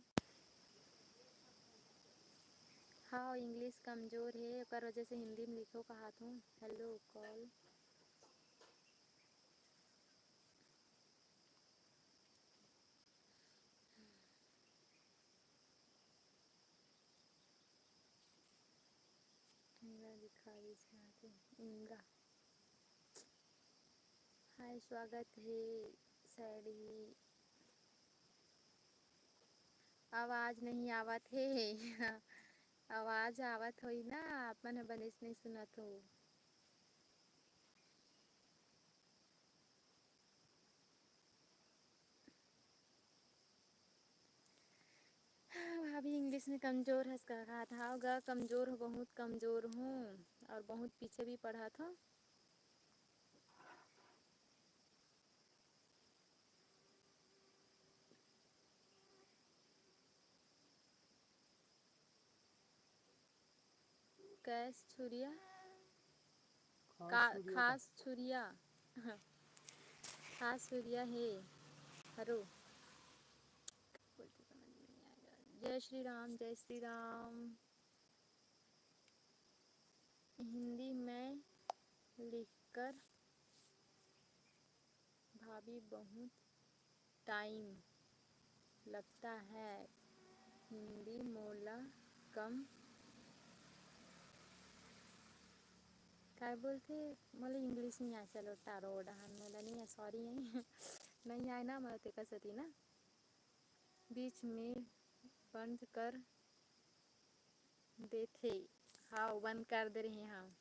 हाँ इंग्लिश कमज़ोर है ओकर वजह से हिंदी में लिखो कहा हूँ हेलो कॉल। इंदिरा दिखा दीजिए इंदिरा। हाय स्वागत है सैडी। आवाज़ नहीं आवत है। आवाज़ आवत होई ना आप मन बनिस नहीं सुनत हो। भाभी इंग्लिश में कमज़ोर है कहा था होगा कमज़ोर हो बहुत कमज़ोर हूँ और बहुत पीछे भी पढ़ा था। कैस छुरिया सूर्य का खास छुरिया। खास छुरिया है हरो। जय श्री राम जय श्री राम। हिंदी में लिखकर भाभी बहुत टाइम लगता है हिंदी मोला कम क्या बोलते मोला इंग्लिश नहीं आए चलो टारो डहान मोला नहीं आए सॉरी नहीं आए ना मैं तेका सती ना बीच में बंद कर देते। हाँ बंद कर दे रहे हैं।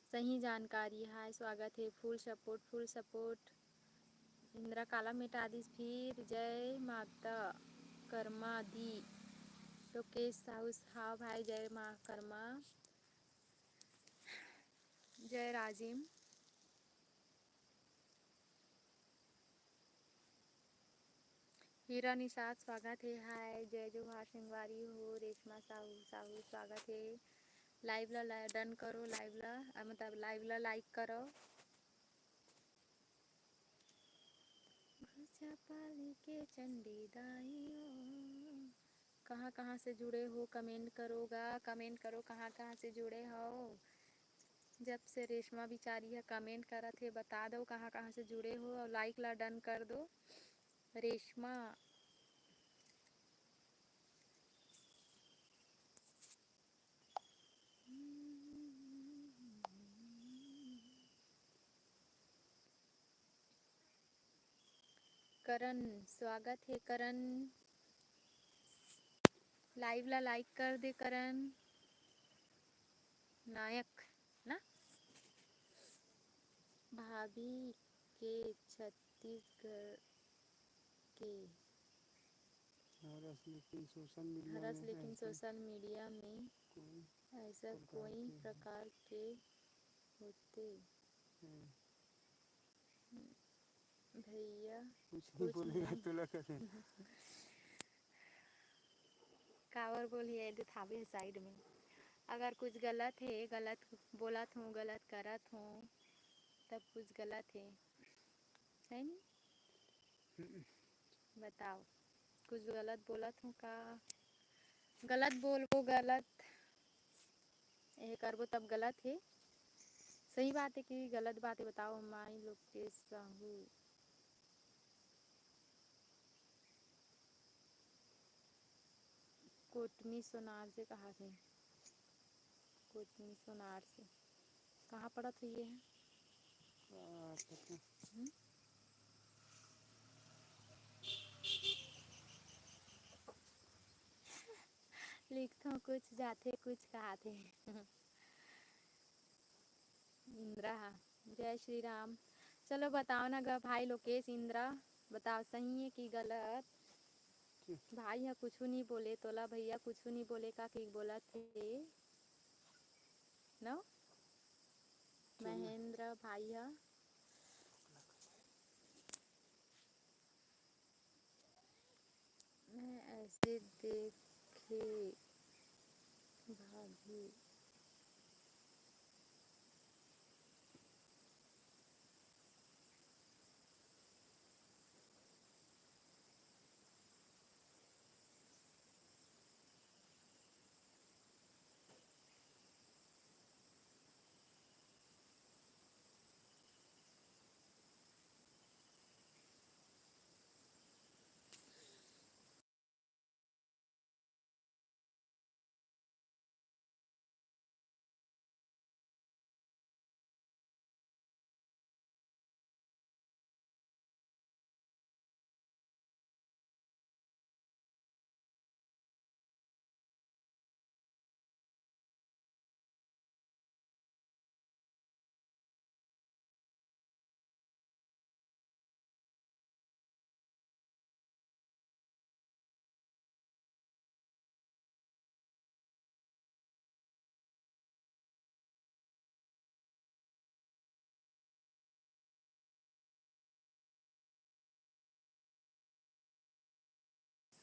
सही जानकारी हाय स्वागत है फुल सपोर्ट इंदिरा काला मिटा दी फिर जय माता कर्मा दी लोकेश साउस हाँ भाई जय माँ कर्मा जय राजिम। हीरा निषाद स्वागत है हाय जय जोहार सिंगवारी हो रेशमा साहू साहू स्वागत है। लाइव ला डन करो लाइव ला मतलब लाइव ला लाइक करो। पाली के चंडी दाइयों कहाँ कहाँ से जुड़े हो कमेंट करोगा कमेंट करो कहाँ कहाँ से जुड़े हो। जब से रेशमा बिचारी है कमेंट करा थे बता दो कहाँ कहाँ से जुड़े हो और लाइक ला डन कर दो रेशमा। करण स्वागत है करण। लाइव ला लाइक कर दे करण नायक ना। भाभी के छत्तीसगढ़ के हरस लेकिन सोशल मीडिया हरस, में लेकिन ऐसे सोशल मीडिया में कोई ऐसा प्रकार कोई के प्रकार के होते हैं। भैया कुछ नहीं कुछ बोलेगा नहीं। तो लगा है। कावर बोली है थावे साइड में। अगर कुछ गलत है, गलत बोलत हूँ, गलत करत हूँ, तब कुछ गलत है नहीं। बताओ, कुछ गलत बोलत हूँ का? गलत बोलबो, गलत ये करबो तब गलत है। सही बात है कि गलत बात है? बताओ माई लोग के साहू कोटनी सोनार से कहा थे। कोटनी सोनार से कहाँ पड़ा था ये है? लिखता हूँ कुछ, जाते कुछ कहते हैं। इंद्रा, जय श्री राम। चलो बताओ ना गा भाई लोकेश इंद्रा, बताओ सही है कि गलत? भाई यहाँ कुछ नहीं बोले, तोला भैया कुछ नहीं बोले का कि बोला थे नो। महेंद्र भैया मैं ऐसे देखे भाभी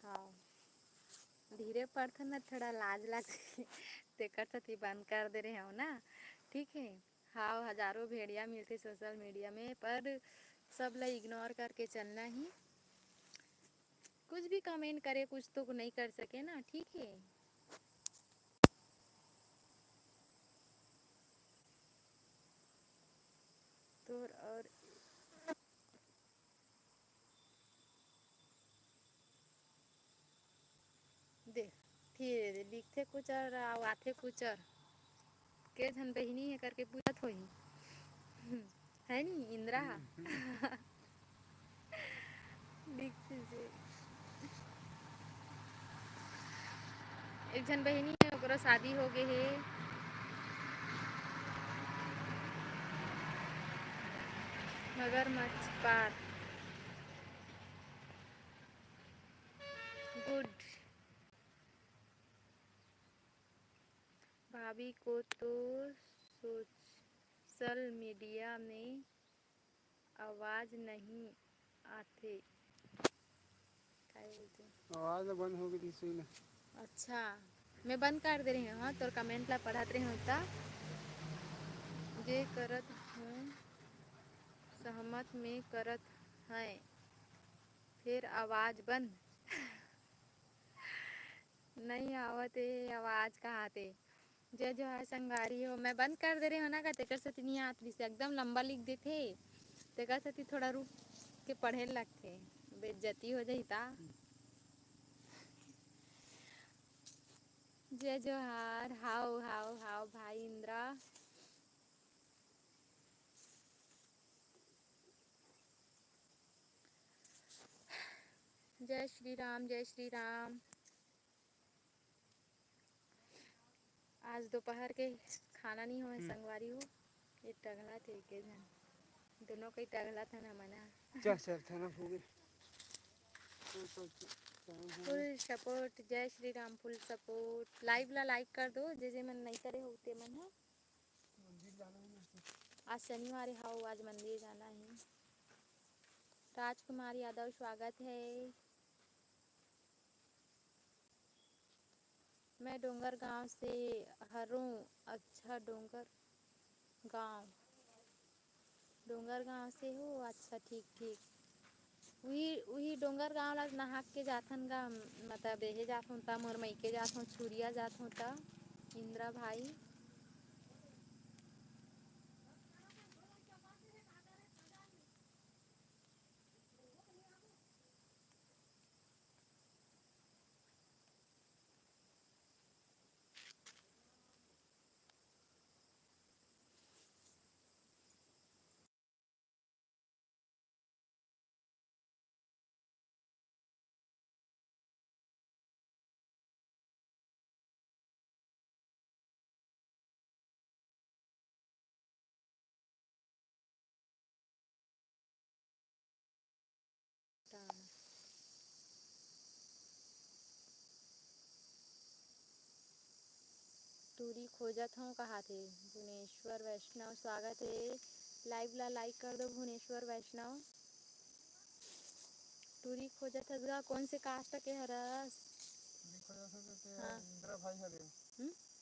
हाँ धीरे पढ़ता ना, थोड़ा लाज लगती। तेकर साथी बंद कर दे रहे हो ना, ठीक है। हाँ हजारों भेड़िया मिलते सोशल मीडिया में, पर सब ला इग्नोर करके चलना ही। कुछ भी कमेंट करे, कुछ तो नहीं कर सके ना, ठीक है। तो और देख फिर लिखते कुछ और आते कुछ और। के झन बहिनी है करके पूछत होही। है नी इंदिरा। लिखते से एक झन बहिनी है, ओकरो शादी हो गए है। मगरमच्छ पार गुड। भाभी को तो सोशल मीडिया में आवाज नहीं आते। काय बोलते? आवाज बंद हो गई थी ना। अच्छा मैं बंद कर दे रही हूँ। हाँ तो कमेंट ला पढ़त रही हूँ ता जे करत हूँ सहमत में करत है, फिर आवाज बंद नहीं आवते। आवाज कहाँ थे? जे जो है संगारी हो, मैं बंद कर दे रही हूँ ना का तेकर से नहीं आती से एकदम लंबा लिख देते। तेकर से थोड़ा रुक के पढ़े लगते, बेइज्जती हो जाई ता। जय जोहार। हाउ हाउ हाउ भाई इंद्रा। जय श्री राम, जय श्री राम। आज दोपहर के खाना नहीं हो संगवारी हो ये टगला थे के जन दोनों कई टगला था ना मना चल थाना हो गए फुल सपोर्ट जय Shri Ram full support live ला लाइक कर दो जे मन नहीं करे होते मन है आज शनिवार है हाउ आज मंदिर जाना है। राजकुमार यादव स्वागत है। मैं डोंगर गांव से हरूँ। अच्छा डोंगर गांव से हो अच्छा ठीक ठीक वही डोंगर गांव ला नहा के जाथन गा मतलब यही जात हूँ ता मोर मई के जात हूँ छुरिया जात हूँ ता इंदिरा भाई टूरी खोजत हूँ कहा थे भुवनेश्वर वैष्णव स्वागत है। लाइव ला लाइक कर दो भुवनेश्वर वैष्णव। टूरी खोजत हसगा कौन से कास्ट के हरस हाँ इंदिरा भाई हरे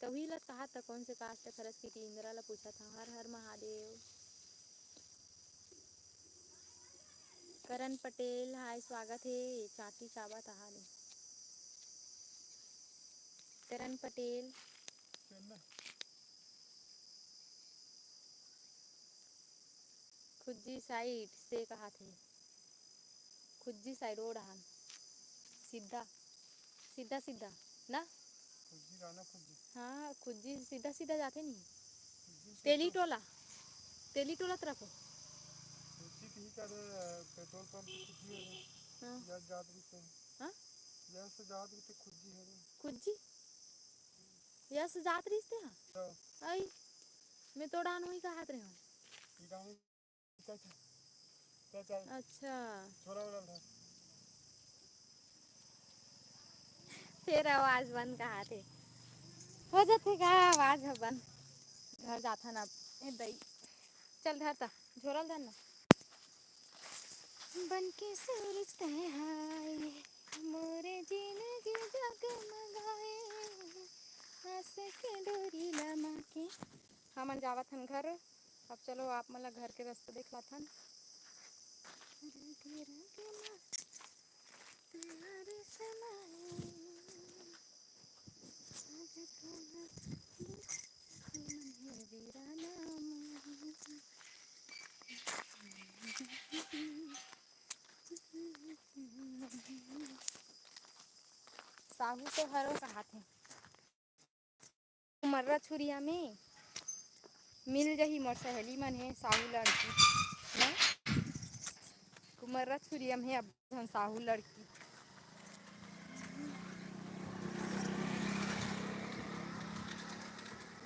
तभी ला कहा था कौन से कास्ट के हरस की इंदिरा ला पूछा था। हर हर महादेव। करण पटेल हाय स्वागत है। चाटी चावत हाल करण पटेल खुज्जी साइड से कहा थे खुज्जी साइड रोड हाल सीधा सीधा सीधा ना हाँ खुज्जी सीधा सीधा जाते नहीं तेली टोला तरफ हो पेट्रोल पंप हाँ हाँ खुज्जी यस जात रही थे आई मैं तो डान हुई कहा रहे हूँ अच्छा फिर आवाज बंद कहा थे हो जाते का आवाज बंद घर जाता ना दई चल धरता झोरल धर ना बन के सूरज हाय मोरे जिंदगी जगमगाए आस के डोरी लमा के हमन जावत हन घर। अब चलो आप मला घर के रास्ता दिखला थन साहू तो हरो कहा थे मर्रा छुरिया में मिल जही मोर सहेली मन है साहू लड़की ना कुमर्रा छुरिया में अब हम साहू लड़की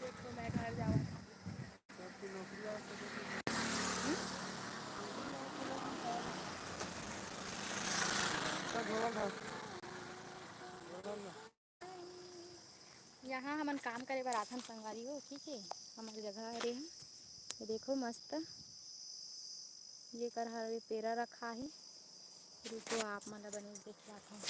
देखो मैं घर जाऊँ यहाँ हमन काम करे बर आथन संगवारी हो ठीक है हमारी जगह है रे ये देखो मस्त ये कर हरे पेरा रखा है रुको आप मन बने देख लाथन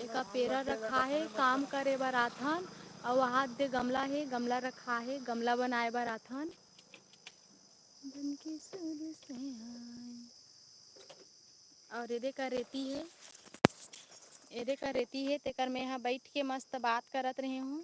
एक पेरा रखा है काम करे बर आथन और वहाँ दे गमला है गमला रखा है गमला बनाए बर आथन बन के सूरज और ये का रेती है एदे का रेती है तेकर मैं यहाँ बैठ के मस्त बात करत रही हूँ।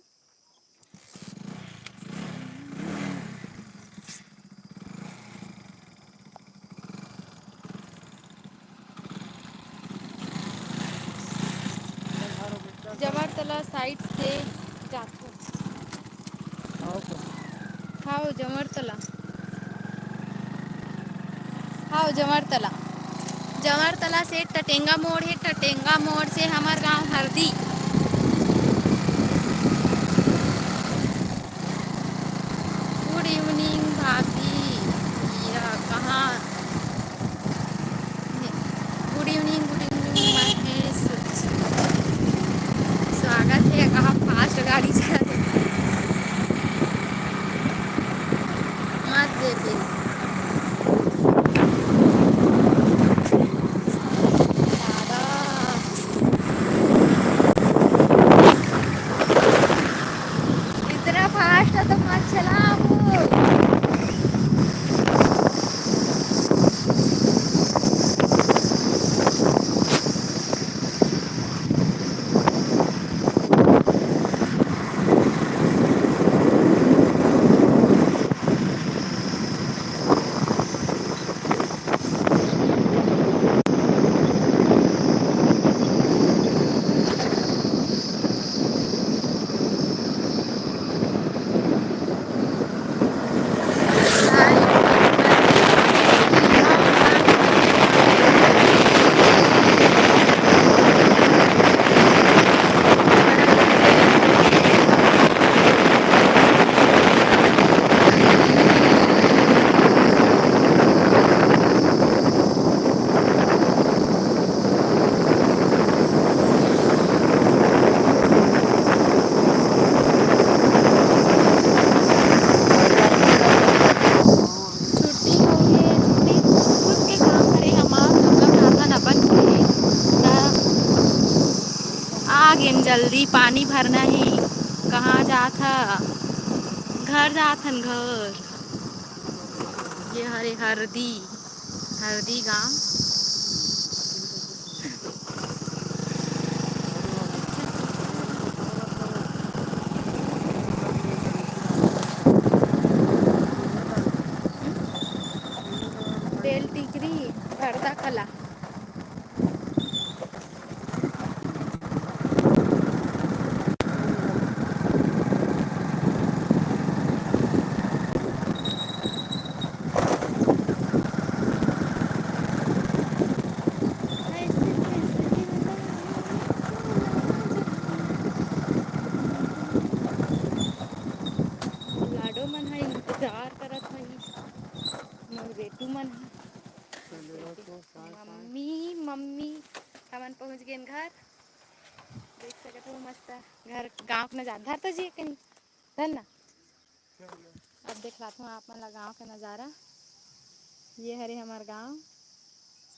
जमरतला साइड से जातो हाँ जमरतला से टटेंगा मोड़ है टटेंगा मोड़ से हमार गांव हरदी गेन जल्दी पानी भरना है। कहाँ जात ह? घर जात हन घर। ये हरे हरदी हरदी गांव। अरे बाबू थोड़ा सा लग रही है इसी रास्ते में चलते तेलवे गाड़ी है तेलवे का दिखाई बेल दे रहा टिकरी हरदा कला। तेलवे गाड़ी ऐसे कैसे दिल लाडो मन है इंतजार करत हई। मोर बेटू मन है। तेलवे को साय साय मम्मी मम्मी हमन पहुंच गए घर। देख सकते हो मस्त घर गांव के नजारा धर तो जी कहीं धर ना। क्या हो गया अब देख रहा हूँ आप मन ला गाँव का नज़ारा। ये हरे हमार गांव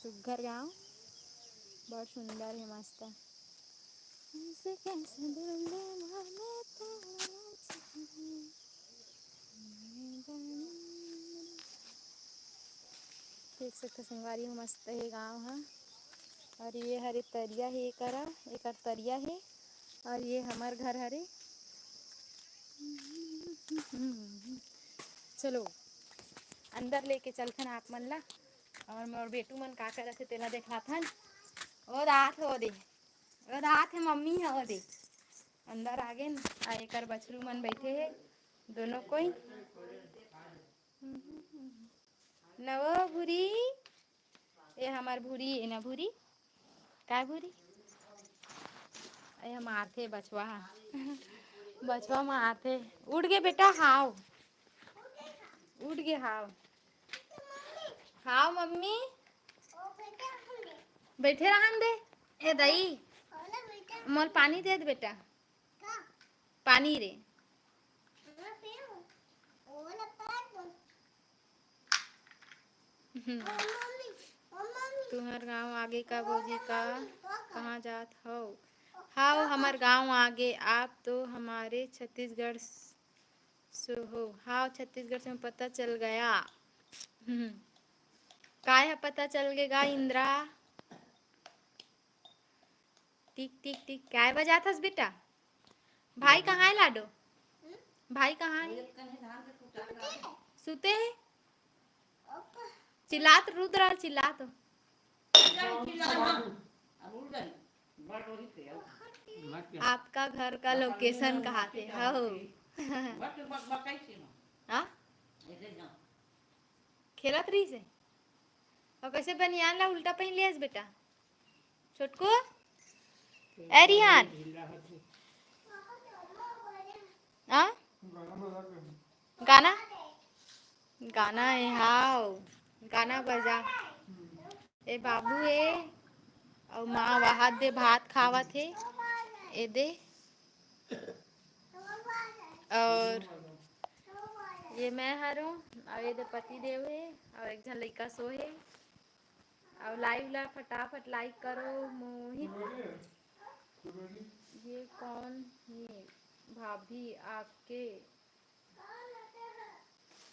सुघ्घर गांव बहुत सुंदर है मस्त। ऐसे कैसे दिल दे माने तेरा चाहिए। देख सकते संगवारी हो मस्त है गांव है। और ये हरे तरिया है एकर तरिया है। और ये हमार घर हरे। चलो अंदर लेके चलथन आप मन ला। और मोर बेटू मन का करत हे तेला देखाथन। ओ रात हो दे ओ रात है मम्मी है ओ दे अंदर आ गए आ एकर बछरू मन बैठे है दोनों कोई। नवो भूरी ये हमार भूरी है ना भूरी का भूरी ये मारथे बचवा बचवा मारथे। उड़ गए बेटा हाव उड़ गए हाव हाव मम्मी बैठे रहन दे। ए दई मोल पानी दे दे बेटा पानी रे। तुम्हार गांव आगे का भौजी का कहाँ जात हो? हाँ हमार गांव आगे आप तो हमारे छत्तीसगढ़ से हो। हाँ छत्तीसगढ़ से पता चल गया। काय है पता चल गएगा इंद्रा। टिक टिक टिक काय बजात हस बेटा? भाई कहाँ है लाडो? भाई कहाँ है? सुते है चिल्लात रुद्र चिल्लात। आपका घर का लोकेशन कहाँ थे? हो हाँ खेलत रही से और कैसे बनियान ला उल्टा पहन लियास बेटा छोटको ए रिहान आ गाना गाना है हाव गाना बजा। ए बाबू है और माँ वहां दे भात खावत है ए दे। और ये मैं हरूँ और ये दे पति देव है और एक झन लड़का सो है। और लाइव ला फटाफट लाइक करो मोहित। ये कौन है भाभी आपके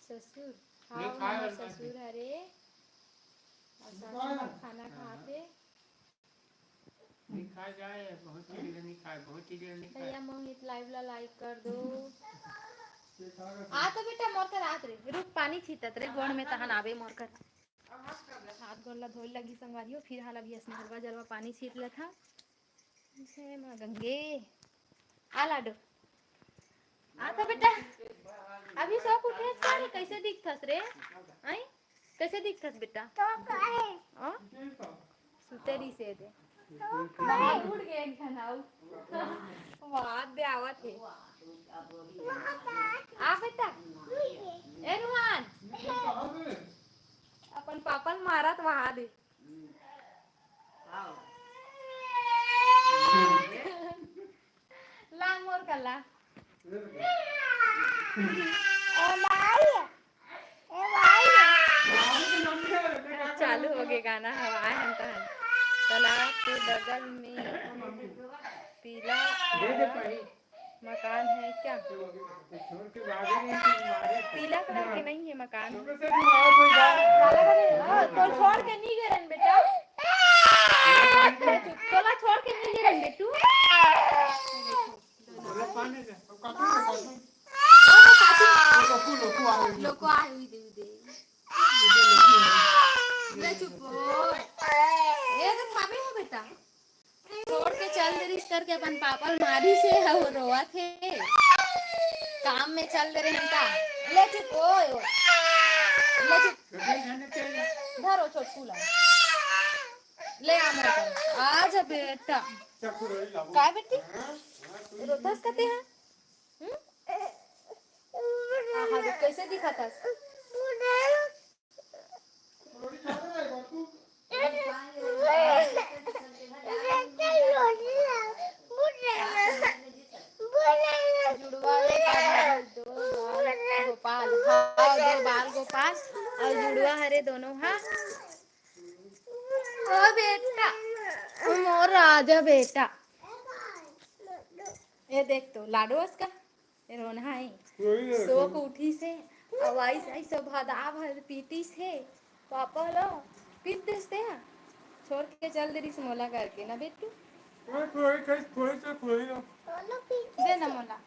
ससुर? हाँ हमारे ससुर हरे और सासू माँ खाना खाते। भैया मोहित लाइव ला लाइक कर दो। आ तो बेटा मोर कर आत रे रुक पानी छीतत रे गोड़ में तहन आवे मोर कर हाथ गोड़ ला धोई लगी संगवारियो फिर हाल अभी स्नेहलवा जलवा पानी छीट ले था। जय माँ गंगे आ लाडो आ तो बेटा अभी सो उठे सारे कैसे दिखथस रे आई कैसे दिखथस बेटा सुतेरी से दे भाई उड़ गए एक जन आऊ वाद दे आवत है आ बेटा ए रुहान अपन पापन मारत वहा दे ला मोर कला चालू हो गए गाना हवा हम तालाब के बगल में पीला दे दे पानी मकान है क्या? छोड़ के भागे नहीं कि मारे पीला कलर के नहीं है मकान। छोटे से भी मारो कोई बात काला कलर तो छोड़ के नहीं गए बेटा। तोला छोड़ के नहीं गए बेटू। बोले पानी दे अब काटू ना काटू लोकू आ गई लोको आई हुई दे ले चुप हो। ये तो खाबे हो बेटा। छोड़ के चल दे रिश्ते करके अपन पापा मारी से है वो रोआ थे काम में चल दे रहे हम का। ले चुप हो ले चुप धरो छोटू ला ले आ मेरे पास आजा बेटा। काय बेटी रोतस कहते हैं हाँ कैसे दिखाता गोपाल हाँ दो बाल गोपाल और जुड़वा हरे दोनों हाँ। ओ बेटा मोर राजा बेटा ये देख तो लाडो उसका ये रोना है सो को उठी से अवाई से सब भदा भर पीती से पापा लो पीत देते हैं छोड़ के चल दे रिस मोला करके ना बेटू दे ना मोला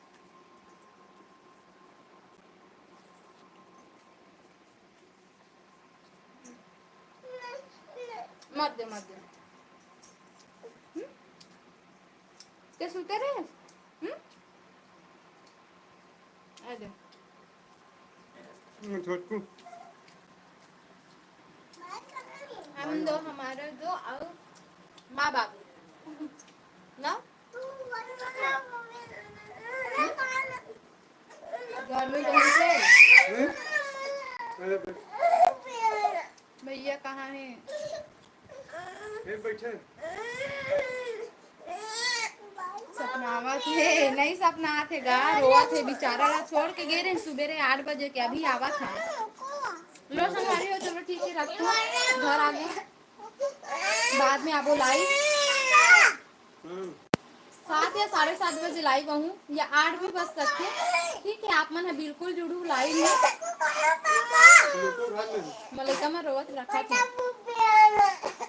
मत दे ते सुते रहे अरे छोटू हम दो हमारे दो और माँ बाप ना घर में से भैया कहाँ है बैठे सपनावा थे नहीं सपना थे गा रोआ थे बेचारा ला छोड़ के गए रहे सुबेरे 8 बजे के अभी आवा था लो संभाली हो चलो ठीक है रखो घर आ गए बाद में आपको लाइव 7 या 7:30 बजे लाइव आऊँ या 8 भी बज सकते ठीक है आप मन है बिल्कुल जुड़ू लाइव में मलिका में रोवत रखा था